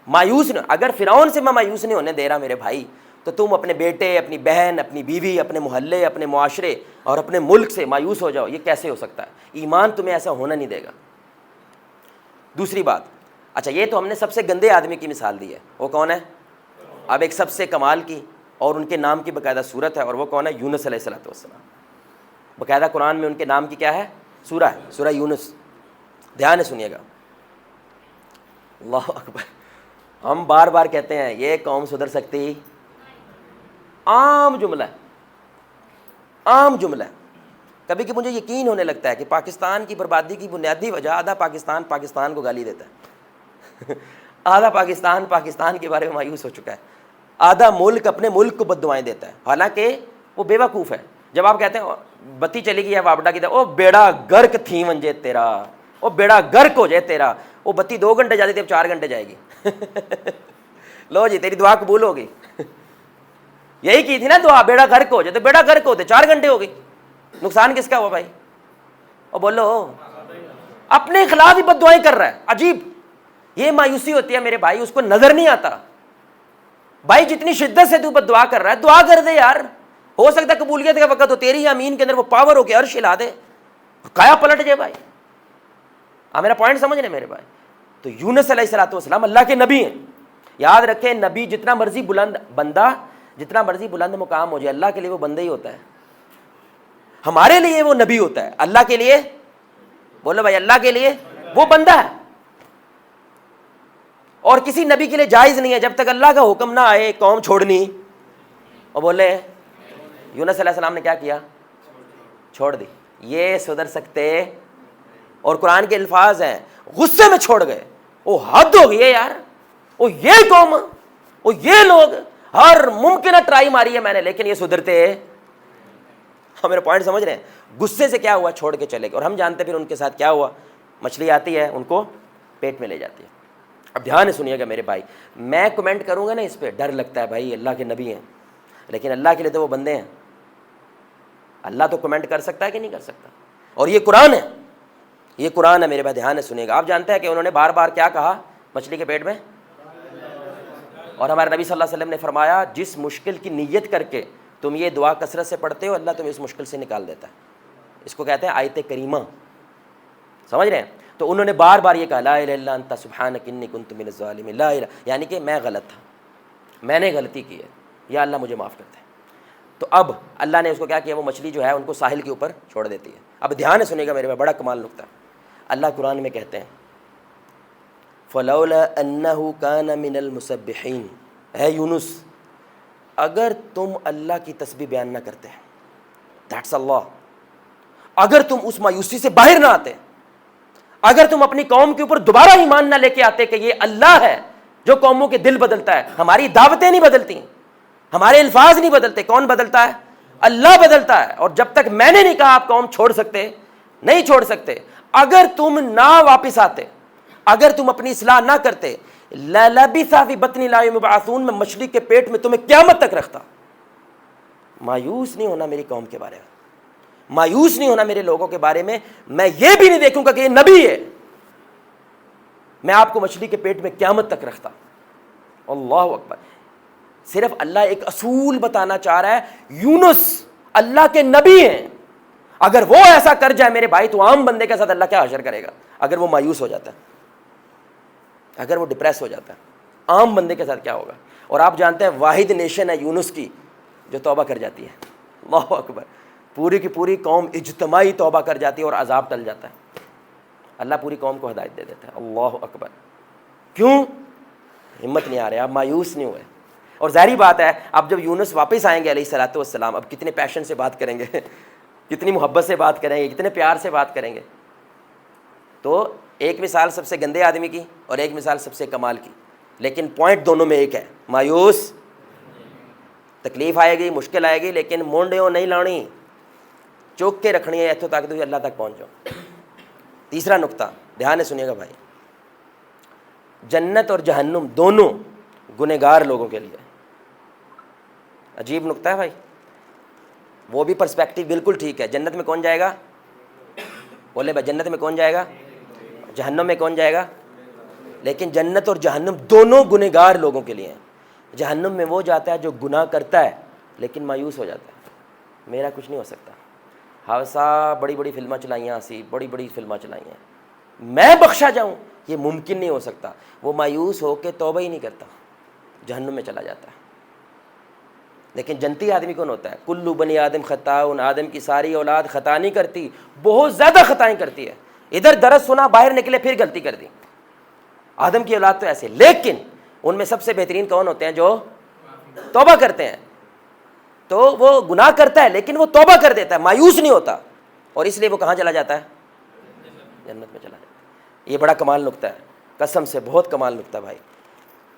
Speaker 1: مایوس نہیں, اگر فرعون سے میں مایوس نہیں ہونے دے رہا میرے بھائی, تو تم اپنے بیٹے, اپنی بہن, اپنی بیوی, اپنے محلے, اپنے معاشرے اور اپنے ملک سے مایوس ہو جاؤ, یہ کیسے ہو سکتا ہے؟ ایمان تمہیں ایسا ہونا نہیں دے گا. دوسری بات, اچھا یہ تو ہم نے سب سے گندے آدمی کی مثال دی ہے, وہ کون ہے؟ اب ایک سب سے کمال کی اور ان کے نام کی باقاعدہ صورت ہے, اور وہ کون ہے؟ یونس علیہ السلام. باقاعدہ قرآن میں ان کے نام کی کیا ہے؟ سورہ ہے, سورہ یونس. دھیان سے سنیے گا. اللہ اکبر. ہم بار بار کہتے ہیں یہ قوم سدھر سکتی, عام جملہ ہے, عام جملہ ہے. کبھی کہ مجھے یقین ہونے لگتا ہے کہ پاکستان کی بربادی کی بنیادی وجہ آدھا پاکستان کو گالی دیتا ہے. آدھا پاکستان کے بارے میں مایوس ہو چکا ہے. آدھا ملک اپنے ملک کو بد دعائیں دیتا ہے, حالانکہ وہ بے وقوف ہے. جب آپ کہتے ہیں بتی چلی گئی ہے واپڈا کی طرح, او بیڑا گرک تھی ونجے تیرا, او بیڑا گرک ہو جائے تیرا. وہ بتی 2 گھنٹے جاتی تھی, اب 4 گھنٹے جائے گی. لو جی تیری دعا قبول ہوگی. یہی کی تھی نا دعا, بیڑا گرک ہو جائے, تو بیڑا گرک ہوتے 4 گھنٹے ہو گئی. نقصان کس کا ہوا بھائی؟ اور بولو, اپنے خلاف ہی بد دعائیں کر رہا ہے. عجیب, یہ مایوسی ہوتی ہے میرے بھائی, اس کو نظر نہیں آتا. بھائی جتنی شدت سے تو بد دعا کر رہا ہے, دعا کر دے یار, ہو سکتا ہے قبولیت کا وقت ہو, تیری امین کے اندر وہ پاور ہو کے عرش ہلا دے, کایا پلٹ جائے بھائی. آپ میرا پوائنٹ سمجھ رہے میرے بھائی؟ تو یونس علیہ السلام اللہ کے نبی ہیں. یاد رکھیں, نبی جتنا مرضی بلند بندہ, جتنا مرضی بلند مقام ہو جائے, اللہ کے لیے وہ بندہ ہی ہوتا ہے. ہمارے لیے وہ نبی ہوتا ہے, اللہ کے لیے, بولو بھائی, اللہ کے لیے وہ بندہ ہے. اور کسی نبی کے لیے جائز نہیں ہے جب تک اللہ کا حکم نہ آئے قوم چھوڑنی. اور بولے یونس علیہ السلام نے کیا کیا؟ چھوڑ دی. یہ سدھر سکتے؟ اور قرآن کے الفاظ ہیں, غصے میں چھوڑ گئے. وہ حد ہو گئی ہے یار, وہ یہ قوم, وہ یہ لوگ, ہر ممکنہ ٹرائی ماری ہے میں نے, لیکن یہ سدھرتے. ہم میرا پوائنٹ سمجھ رہے ہیں؟ غصے سے کیا ہوا, چھوڑ کے چلے گئے. اور ہم جانتے پھر ان کے ساتھ کیا ہوا, مچھلی آتی ہے ان کو پیٹ میں لے جاتی ہے. اب دھیان سے سنیے گا میرے بھائی, میں کمنٹ کروں گا نا اس پہ, ڈر لگتا ہے بھائی, اللہ کے نبی ہیں لیکن اللہ کے لیے تو وہ بندے ہیں. اللہ تو کمنٹ کر سکتا ہے کہ نہیں کر سکتا؟ اور یہ قرآن ہے، یہ قرآن ہے میرے بھائی، دھیان سے سنیے گا۔ آپ جانتے ہیں کہ انہوں نے بار بار کیا کہا مچھلی کے پیٹ میں؟ اور ہمارے نبی صلی اللہ علیہ وسلم نے فرمایا جس مشکل کی نیت کر کے تم یہ دعا کثرت سے پڑھتے ہو، اللہ تمہیں اس مشکل سے نکال دیتا ہے۔ اس کو کہتے ہیں آیت کریمہ، سمجھ رہے ہیں؟ تو انہوں نے بار بار یہ کہا لا الہ الا انت سبحانک انی کنت من الظالمین، لا الہ، یعنی کہ میں غلط تھا، میں نے غلطی کی ہے، یا اللہ مجھے معاف کرتے ہیں۔ تو اب اللہ نے اس کو کیا کیا، وہ مچھلی جو ہے ان کو ساحل کے اوپر چھوڑ دیتی ہے۔ اب دھیان سے سنیے گا میرے بھائی، بڑا کمال نکتہ۔ اللہ قرآن میں کہتے ہیں فلولا انہ کان من المسبحین، اے یونس اگر تم اللہ کی تسبیح بیان نہ کرتے، دیٹس اللہ، اگر تم اس مایوسی سے باہر نہ آتے، اگر تم اپنی قوم کے اوپر دوبارہ ایمان نہ لے کے آتے کہ یہ اللہ ہے جو قوموں کے دل بدلتا ہے، ہماری دعوتیں نہیں بدلتی، ہمارے الفاظ نہیں بدلتے، کون بدلتا ہے؟ اللہ بدلتا ہے۔ اور جب تک میں نے نہیں کہا آپ قوم چھوڑ سکتے، نہیں چھوڑ سکتے، اگر تم نہ واپس آتے، اگر تم اپنی اصلاح نہ کرتے، لَلَبِثَ فِي بَطْنِ لَا يُبْعَثُونَ، میں مچھلی کے پیٹ میں تمہیں قیامت تک رکھتا۔ مایوس نہیں ہونا میری قوم کے بارے میں، مایوس نہیں ہونا میرے لوگوں کے بارے میں، میں یہ بھی نہیں دیکھوں گا کہ یہ نبی ہے، میں آپ کو مچھلی کے پیٹ میں قیامت تک رکھتا۔ اللہ اکبر۔ صرف اللہ ایک اصول بتانا چاہ رہا ہے، یونس اللہ کے نبی ہیں، اگر وہ ایسا کر جائے میرے بھائی تو عام بندے کے ساتھ اللہ کیا حشر کرے گا؟ اگر وہ مایوس ہو جاتا ہے، اگر وہ ڈپریس ہو جاتا ہے، عام بندے کے ساتھ کیا ہوگا؟ اور آپ جانتے ہیں واحد نیشن ہے یونس کی جو توبہ کر جاتی ہے۔ اللہ اکبر۔ پوری کی پوری قوم اجتماعی توبہ کر جاتی ہے اور عذاب ٹل جاتا ہے، اللہ پوری قوم کو ہدایت دے دیتا ہے۔ اللہ اکبر۔ کیوں؟ ہمت نہیں آ رہی، آپ مایوس نہیں ہوئے۔ اور ظاہری بات ہے اب جب یونس واپس آئیں گے علیہ الصلوۃ والسلام، اب کتنے پیشن سے بات کریں گے، کتنی محبت سے بات کریں گے، کتنے پیار سے بات کریں گے۔ تو ایک مثال سب سے گندے آدمی کی اور ایک مثال سب سے کمال کی، لیکن پوائنٹ دونوں میں ایک ہے، مایوس، تکلیف آئے گی، مشکل آئے گی، لیکن مونڈیوں نہیں لانی، چوک کے رکھنی ہے ایتھوں تک تو اللہ تک پہنچ جاؤ۔ تیسرا نقطہ دھیان سے سنیے گا بھائی، جنت اور جہنم دونوں گنہگار لوگوں کے لیے۔ عجیب نقطہ ہے بھائی، وہ بھی پرسپیکٹیو بالکل ٹھیک ہے۔ جنت میں کون جائے گا؟ بولے بھائی، جنت میں کون جائے گا؟ جہنم میں کون جائے گا؟ لیکن جنت اور جہنم دونوں گنہگار لوگوں کے لیے ہیں۔ جہنم میں وہ جاتا ہے جو گناہ کرتا ہے لیکن مایوس ہو جاتا ہے، میرا کچھ نہیں ہو سکتا۔ ہاوسا بڑی بڑی فلمیں چلائی ہیں، ہنسی بڑی بڑی فلمیں چلائی ہیں، میں بخشا جاؤں یہ ممکن نہیں ہو سکتا۔ وہ مایوس ہو کے توبہ ہی نہیں کرتا، جہنم میں چلا جاتا ہے۔ لیکن جنتی آدمی کون ہوتا ہے؟ کلو بنی آدم خطاؤن، آدم کی ساری اولاد خطا نہیں کرتی، بہت زیادہ خطائیں کرتی ہے، ادھر درس سنا باہر نکلے پھر غلطی کر دی۔ آدم کی اولاد تو ایسے، لیکن ان میں سب سے بہترین کون ہوتے ہیں؟ جو توبہ کرتے ہیں۔ تو وہ گناہ کرتا ہے لیکن وہ توبہ کر دیتا ہے، مایوس نہیں ہوتا، اور اس لیے وہ کہاں چلا جاتا ہے؟ جنت میں چلا جاتا ہے۔ یہ بڑا کمال نقطہ ہے، قسم سے بہت کمال نقطہ بھائی۔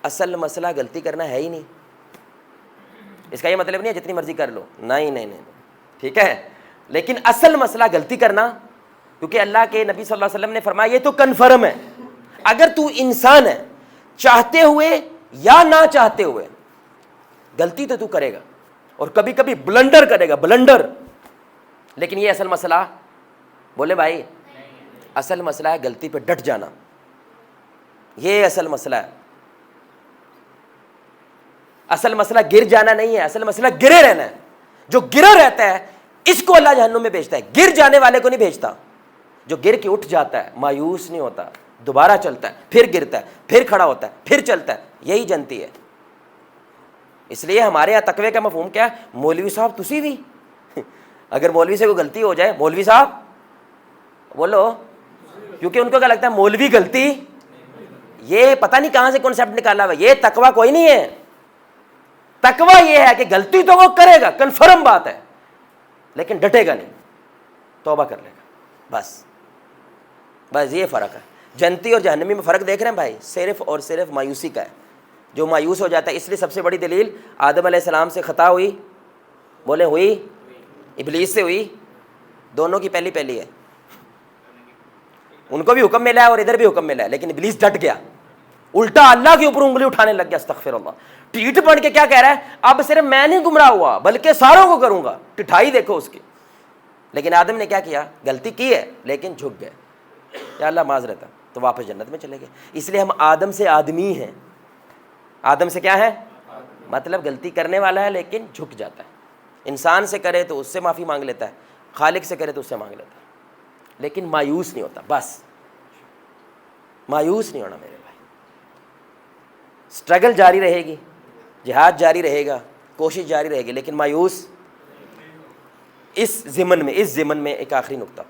Speaker 1: اصل مسئلہ غلطی کرنا ہے ہی نہیں، اس کا یہ مطلب نہیں ہے جتنی مرضی کر لو، نہیں، ٹھیک ہے، لیکن اصل مسئلہ غلطی کرنا، کیونکہ اللہ کے نبی صلی اللہ علیہ وسلم نے فرمایا یہ تو کنفرم ہے، اگر تو انسان ہے چاہتے ہوئے یا نہ چاہتے ہوئے غلطی تو کرے گا، اور کبھی کبھی بلنڈر کرے گا، بلنڈر، لیکن یہ اصل مسئلہ، بولے بھائی، اصل مسئلہ ہے غلطی پہ ڈٹ جانا، یہ اصل مسئلہ ہے۔ اصل مسئلہ گر جانا نہیں ہے، اصل مسئلہ گرے رہنا ہے۔ جو گرا رہتا ہے اس کو اللہ جہنم میں بھیجتا ہے، گر جانے والے کو نہیں بھیجتا۔ جو گر کے اٹھ جاتا ہے، مایوس نہیں ہوتا، دوبارہ چلتا ہے، پھر گرتا ہے، پھر کھڑا ہوتا ہے، پھر چلتا ہے، یہی جنتی ہے۔ اس لیے ہمارے یہاں تقوی کا مفہوم کیا ہے؟ مولوی صاحب تسی بھی اگر مولوی سے کوئی غلطی ہو جائے، مولوی صاحب بولو، کیونکہ ان کو کیا لگتا ہے مولوی غلطی، یہ پتہ نہیں کہاں سے کنسیپٹ نکالا ہوا، یہ تقوی کوئی نہیں ہے۔ تقوی یہ ہے کہ غلطی تو وہ کرے گا، کنفرم بات ہے، لیکن ڈٹے گا نہیں، توبہ کر لے گا، بس یہ فرق ہے۔ جنتی اور جہنمی میں فرق دیکھ رہے ہیں بھائی، صرف اور صرف مایوسی کا ہے۔ جو مایوس ہو جاتا ہے، اس لیے سب سے بڑی دلیل آدم علیہ السلام سے خطا ہوئی، بولے ہوئی، ابلیس سے ہوئی، دونوں کی پہلی ہے۔ ان کو بھی حکم ملا ہے اور ادھر بھی حکم ملا ہے، لیکن ابلیس ڈٹ گیا، الٹا اللہ کے اوپر انگلی اٹھانے لگ گیا، استغفر اللہ۔ ٹیٹ بن کے کیا کہہ رہا ہے؟ اب صرف میں نہیں گمراہ ہوا بلکہ ساروں کو کروں گا۔ ٹٹھائی دیکھو اس کی، لیکن آدم نے کیا کیا؟ غلطی کی ہے لیکن جھک گئے، یا اللہ معذرت ہے، تو واپس جنت میں چلے گئے۔ اس لیے ہم آدم سے آدمی ہیں۔ آدم سے کیا ہے؟ مطلب غلطی کرنے والا ہے لیکن جھک جاتا ہے۔ انسان سے کرے تو اس سے معافی مانگ لیتا ہے، خالق سے کرے تو اس سے مانگ لیتا ہے، لیکن مایوس نہیں ہوتا۔ بس مایوس نہیں ہونا میرے بھائی۔ سٹرگل جاری رہے گی، جہاد جاری رہے گا، کوشش جاری رہے گی، لیکن مایوس اس ضمن میں ایک آخری نقطہ،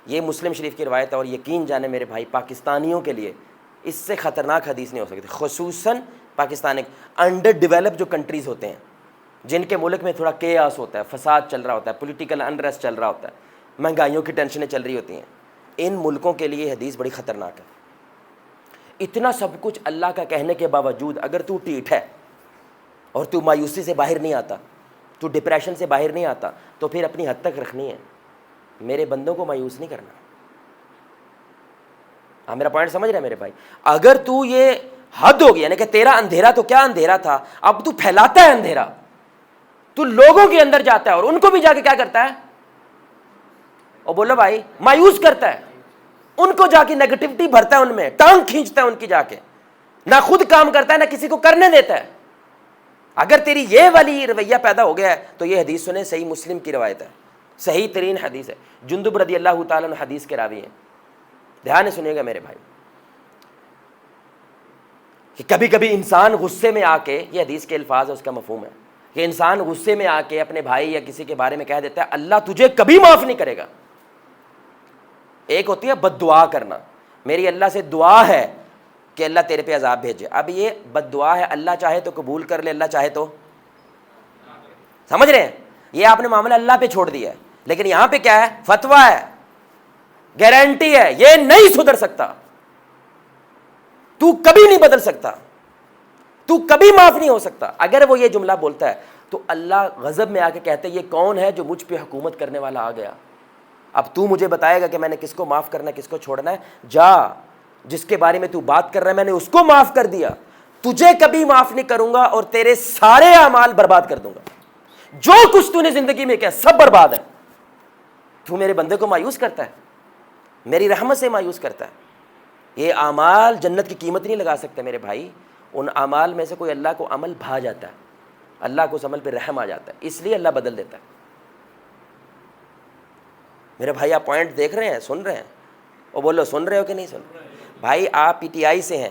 Speaker 1: یہ مسلم شریف کی روایت ہے، اور یقین جانے میرے بھائی پاکستانیوں کے لیے اس سے خطرناک حدیث نہیں ہو سکتی، خصوصاً پاکستان انڈر ڈیولپ جو کنٹریز ہوتے ہیں، جن کے ملک میں تھوڑا کیاس ہوتا ہے، فساد چل رہا ہوتا ہے، پولیٹیکل انریسٹ چل رہا ہوتا ہے، مہنگائیوں کی ٹینشنیں چل رہی ہوتی ہیں، ان ملکوں کے لیے حدیث بڑی خطرناک ہے۔ اتنا سب کچھ اللہ کا کہنے کے باوجود اگر تو ٹھیٹ ہے اور تو مایوسی سے باہر نہیں آتا، تو ڈپریشن سے باہر نہیں آتا، تو پھر اپنی حد تک رکھنی ہے، میرے بندوں کو مایوس نہیں کرنا۔ ہاں میرا پوائنٹ سمجھ رہے ہیں میرے بھائی؟ اگر تو یہ حد ہوگی، یعنی کہ تیرا اندھیرا تو کیا اندھیرا تھا، اب تو پھیلاتا ہے اندھیرا، تو لوگوں کے اندر جاتا ہے اور ان کو بھی جا کے کیا کرتا ہے، اور بولو بھائی، مایوس کرتا ہے، ان کو جا کے نیگیٹیوٹی بھرتا ہے، ان میں ٹانگ کھینچتا ہے ان کی، جا کے نہ خود کام کرتا ہے نہ کسی کو کرنے دیتا ہے۔ اگر تیری یہ والی رویہ پیدا ہو گیا ہے تو یہ حدیث سنیں، صحیح مسلم کی روایت ہے، صحیح ترین حدیث ہے، جندب رضی اللہ تعالیٰ عنہ حدیث کے راوی ہیں، دھیان سے سنیے گا میرے بھائی، کہ کبھی کبھی انسان غصے میں آ کے، یہ حدیث کے الفاظ ہے، اس کا مفہوم ہے کہ انسان غصے میں آ کے اپنے بھائی یا کسی کے بارے میں کہہ دیتا ہے اللہ تجھے کبھی معاف نہیں کرے گا۔ ایک ہوتی ہے بد دعا کرنا، میری اللہ سے دعا ہے کہ اللہ تیرے پہ عذاب بھیجے، اب یہ بد دعا ہے، اللہ چاہے تو قبول کر لے، اللہ چاہے تو، سمجھ رہے ہیں؟ یہ آپ نے معاملہ اللہ پہ چھوڑ دیا ہے، لیکن یہاں پہ کیا ہے؟ فتویٰ ہے، گارنٹی ہے، یہ نہیں سدھر سکتا، تو کبھی نہیں بدل سکتا، تو کبھی معاف نہیں ہو سکتا۔ اگر وہ یہ جملہ بولتا ہے تو اللہ غضب میں آ کے کہتے ہیں یہ کون ہے جو مجھ پہ حکومت کرنے والا آ گیا، اب تو مجھے بتائے گا کہ میں نے کس کو معاف کرنا ہے کس کو چھوڑنا ہے، جا جس کے بارے میں تو بات کر رہا ہے میں نے اس کو معاف کر دیا، تجھے کبھی معاف نہیں کروں گا اور تیرے سارے اعمال برباد کر دوں گا، جو کچھ تو نے زندگی میں کیا سب برباد ہے۔ تو میرے بندے کو مایوس کرتا ہے، میری رحمت سے مایوس کرتا ہے، یہ اعمال جنت کی قیمت نہیں لگا سکتے میرے بھائی۔ ان اعمال میں سے کوئی اللہ کو عمل بھا جاتا ہے، اللہ کو اس عمل پہ رحم آ جاتا ہے، اس لیے اللہ بدل دیتا ہے۔ میرے بھائی آپ پوائنٹ دیکھ رہے ہیں، سن رہے ہیں؟ اور بولو سن رہے ہو کہ نہیں سن رہے؟ بھائی آپ پی ٹی آئی سے ہیں،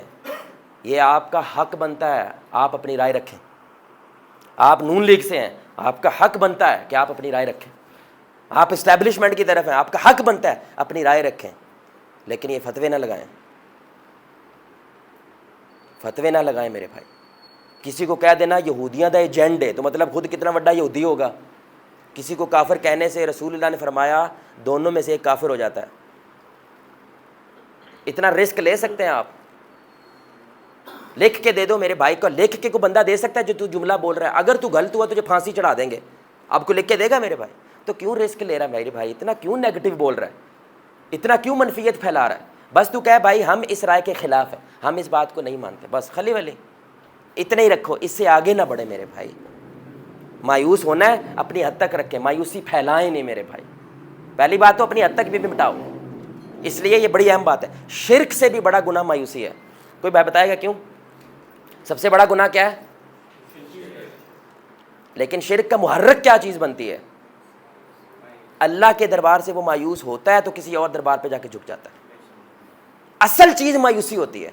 Speaker 1: یہ آپ کا حق بنتا ہے آپ اپنی رائے رکھیں۔ آپ نون لیگ سے ہیں، آپ کا حق بنتا ہے کہ آپ اپنی رائے رکھیں۔ آپ اسٹیبلشمنٹ کی طرف ہیں، آپ کا حق بنتا ہے اپنی رائے رکھیں، لیکن یہ فتوے نہ لگائیں، فتوے نہ لگائیں میرے بھائی۔ کسی کو کہہ دینا یہودیاں دا ایجنڈ ہے تو مطلب خود کتنا بڑا یہودی ہوگا۔ کسی کو کافر کہنے سے رسول اللہ نے فرمایا دونوں میں سے ایک کافر ہو جاتا ہے۔ اتنا رسک لے سکتے ہیں آپ؟ لکھ کے دے دو میرے بھائی کو، لکھ کے کو بندہ دے سکتا ہے جو تو جملہ بول رہا ہے، اگر تو غلط ہوا تجھے پھانسی چڑھا دیں گے، آپ کو لکھ کے دے گا میرے بھائی؟ تو کیوں رسک لے رہا ہے میرے بھائی؟ اتنا کیوں نیگیٹو بول رہا ہے، اتنا کیوں منفیت پھیلا رہا ہے؟ بس تو کہہ بھائی ہم اس رائے کے خلاف ہیں، ہم اس بات کو نہیں مانتے، بس خلی ولی اتنا ہی رکھو، اس سے آگے نہ بڑھے میرے بھائی۔ مایوس ہونا ہے اپنی حد تک رکھیں، مایوسی پھیلائیں نہیں میرے بھائی۔ پہلی بات تو اپنی حد تک بھی مٹاؤ، اس لیے یہ بڑی اہم بات ہے۔ شرک سے بھی بڑا گناہ مایوسی ہے۔ کوئی بھائی بتائے گا کیوں؟ سب سے بڑا گناہ کیا ہے؟ لیکن شرک کا محرک کیا چیز بنتی ہے؟ اللہ کے دربار سے وہ مایوس ہوتا ہے تو کسی اور دربار پہ جا کے جھک جاتا ہے، اصل چیز مایوسی ہوتی ہے۔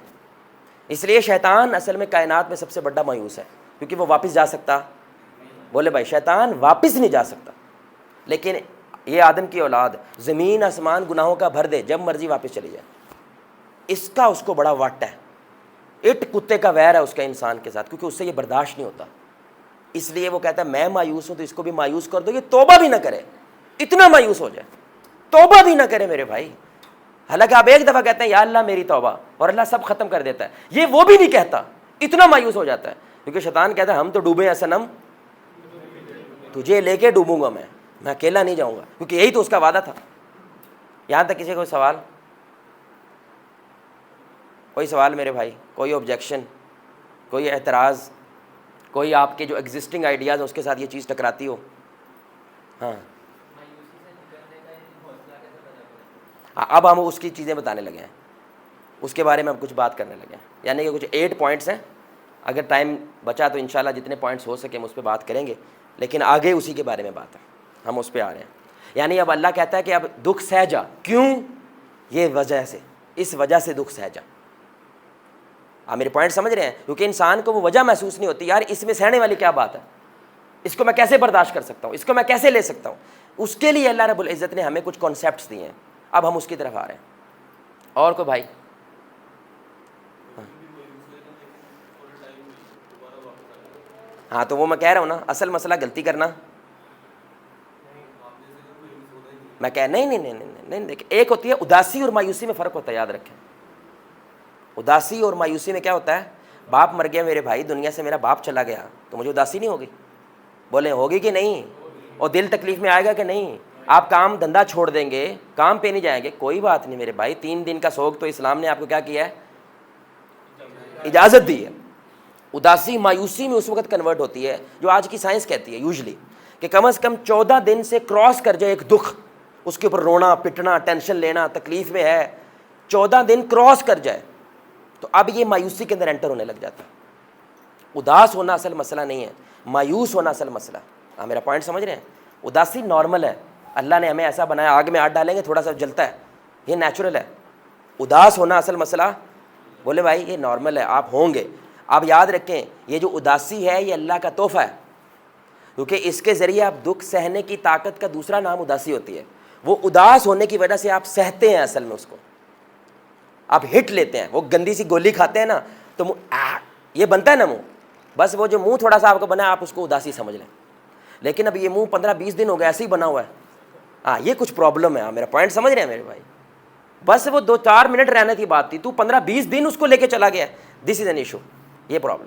Speaker 1: اس لیے شیطان اصل میں کائنات میں سب سے بڑا مایوس ہے، کیونکہ وہ واپس جا سکتا، بولے بھائی شیطان واپس نہیں جا سکتا، لیکن یہ آدم کی اولاد زمین آسمان گناہوں کا بھر دے، جب مرضی واپس چلی جائے، اس کا اس کو بڑا وٹ ہے، اٹ کتے کا ویر ہے اس کا انسان کے ساتھ، کیونکہ اس سے یہ برداشت نہیں ہوتا۔ اس لیے وہ کہتا ہے میں مایوس ہوں تو اس کو بھی مایوس کر دو، یہ توبہ بھی نہ کرے، اتنا مایوس ہو جائے، توبہ بھی نہ کرے میرے بھائی۔ حالانکہ آپ ایک دفعہ کہتے ہیں یا اللہ میری توبہ، اور اللہ سب ختم کر دیتا ہے، یہ وہ بھی نہیں کہتا، اتنا مایوس ہو جاتا ہے، کیونکہ شیطان کہتا ہے ہم تو ڈوبے ہیں صنم، تجھے لے کے ڈوبوں گا میں اکیلا نہیں جاؤں گا، کیونکہ یہی تو اس کا وعدہ تھا۔ یہاں تک کسی کو سوال؟ کوئی سوال میرے بھائی؟ کوئی آبجیکشن، کوئی اعتراض، کوئی آپ کے جو ایگزسٹنگ آئیڈیاز ہیں اس کے ساتھ یہ چیز ٹکراتی ہو؟ ہاں
Speaker 2: مایوسی سے نکلنے کا
Speaker 1: اب ہم اس کی چیزیں بتانے لگے ہیں, اس کے بارے میں ہم کچھ بات کرنے لگے ہیں, یعنی کہ کچھ 8 پوائنٹس ہیں. اگر ٹائم بچا تو انشاءاللہ جتنے پوائنٹس ہو سکے ہم اس پہ بات کریں گے, لیکن آگے اسی کے بارے میں بات ہے, ہم اس پہ آ رہے ہیں. یعنی اب اللہ کہتا ہے کہ اب دکھ سہ جا. کیوں؟ یہ وجہ سے, اس وجہ سے دکھ سہ جا. آپ میرے پوائنٹ سمجھ رہے ہیں؟ کیونکہ انسان کو وہ وجہ محسوس نہیں ہوتی, یار اس میں سہنے والی کیا بات ہے, اس کو میں کیسے برداشت کر سکتا ہوں, اس کو میں کیسے لے سکتا ہوں. اس کے لیے اللہ رب العزت نے ہمیں کچھ کانسیپٹس دیے ہیں. اب ہم اس کی طرف آ رہے ہیں. اور کوئی بھائی؟ ہاں تو وہ میں کہہ رہا ہوں نا, اصل مسئلہ غلطی کرنا. میں کہہ نہیں دیکھ, ایک ہوتی ہے اداسی اور مایوسی میں فرق ہوتا ہے, یاد رکھیں. اداسی اور مایوسی میں کیا ہوتا ہے؟ باپ مر گیا میرے بھائی, دنیا سے میرا باپ چلا گیا, تو مجھے اداسی نہیں ہوگی؟ بولیں ہوگی کہ نہیں؟ اور دل تکلیف میں آئے گا کہ نہیں؟ آپ کام دھندا چھوڑ دیں گے, کام پہ نہیں جائیں گے, کوئی بات نہیں میرے بھائی, 3 دن کا سوگ تو اسلام نے آپ کو کیا کیا ہے؟ اجازت دی ہے. اداسی مایوسی میں اس وقت کنورٹ ہوتی ہے جو آج کی سائنس کہتی ہے یوزلی کہ کم از کم 14 دن سے کراس کر جائے ایک دکھ, اس کے اوپر رونا پٹنا ٹینشن لینا, تکلیف میں ہے, 14 دن کراس کر جائے تو اب یہ مایوسی کے اندر انٹر ہونے لگ جاتا ہے. اداس ہونا اصل مسئلہ نہیں ہے, مایوس ہونا اصل مسئلہ. ہاں میرا پوائنٹ سمجھ رہے ہیں؟ اداسی نارمل ہے, اللہ نے ہمیں ایسا بنایا, آگ میں ہاتھ ڈالیں گے تھوڑا سا جلتا ہے, یہ نیچرل ہے. اداس ہونا اصل مسئلہ, بولے بھائی یہ نارمل ہے, آپ ہوں گے. آپ یاد رکھیں یہ جو اداسی ہے یہ اللہ کا تحفہ ہے, کیونکہ اس کے ذریعے آپ دکھ سہنے کی طاقت کا دوسرا نام اداسی ہوتی ہے. وہ اداس ہونے کی وجہ سے آپ سہتے ہیں, اصل میں اس کو آپ ہٹ لیتے ہیں. وہ گندی سی گولی کھاتے ہیں نا تو یہ بنتا ہے نا منہ, بس وہ جو منہ تھوڑا سا آپ کو بنا ہے آپ اس کو اداسی سمجھ لیں, لیکن اب یہ منہ 15-20 دن ہو گیا ایسے ہی بنا ہوا ہے. ہاں یہ کچھ پرابلم ہے. ہاں میرا پوائنٹ سمجھ رہے ہیں میرے بھائی؟ بس وہ 2-4 منٹ رہنے کی بات تھی, تو 15-20 دن اس کو لے کے چلا گیا. دس از این ایشو, یہ پرابلم.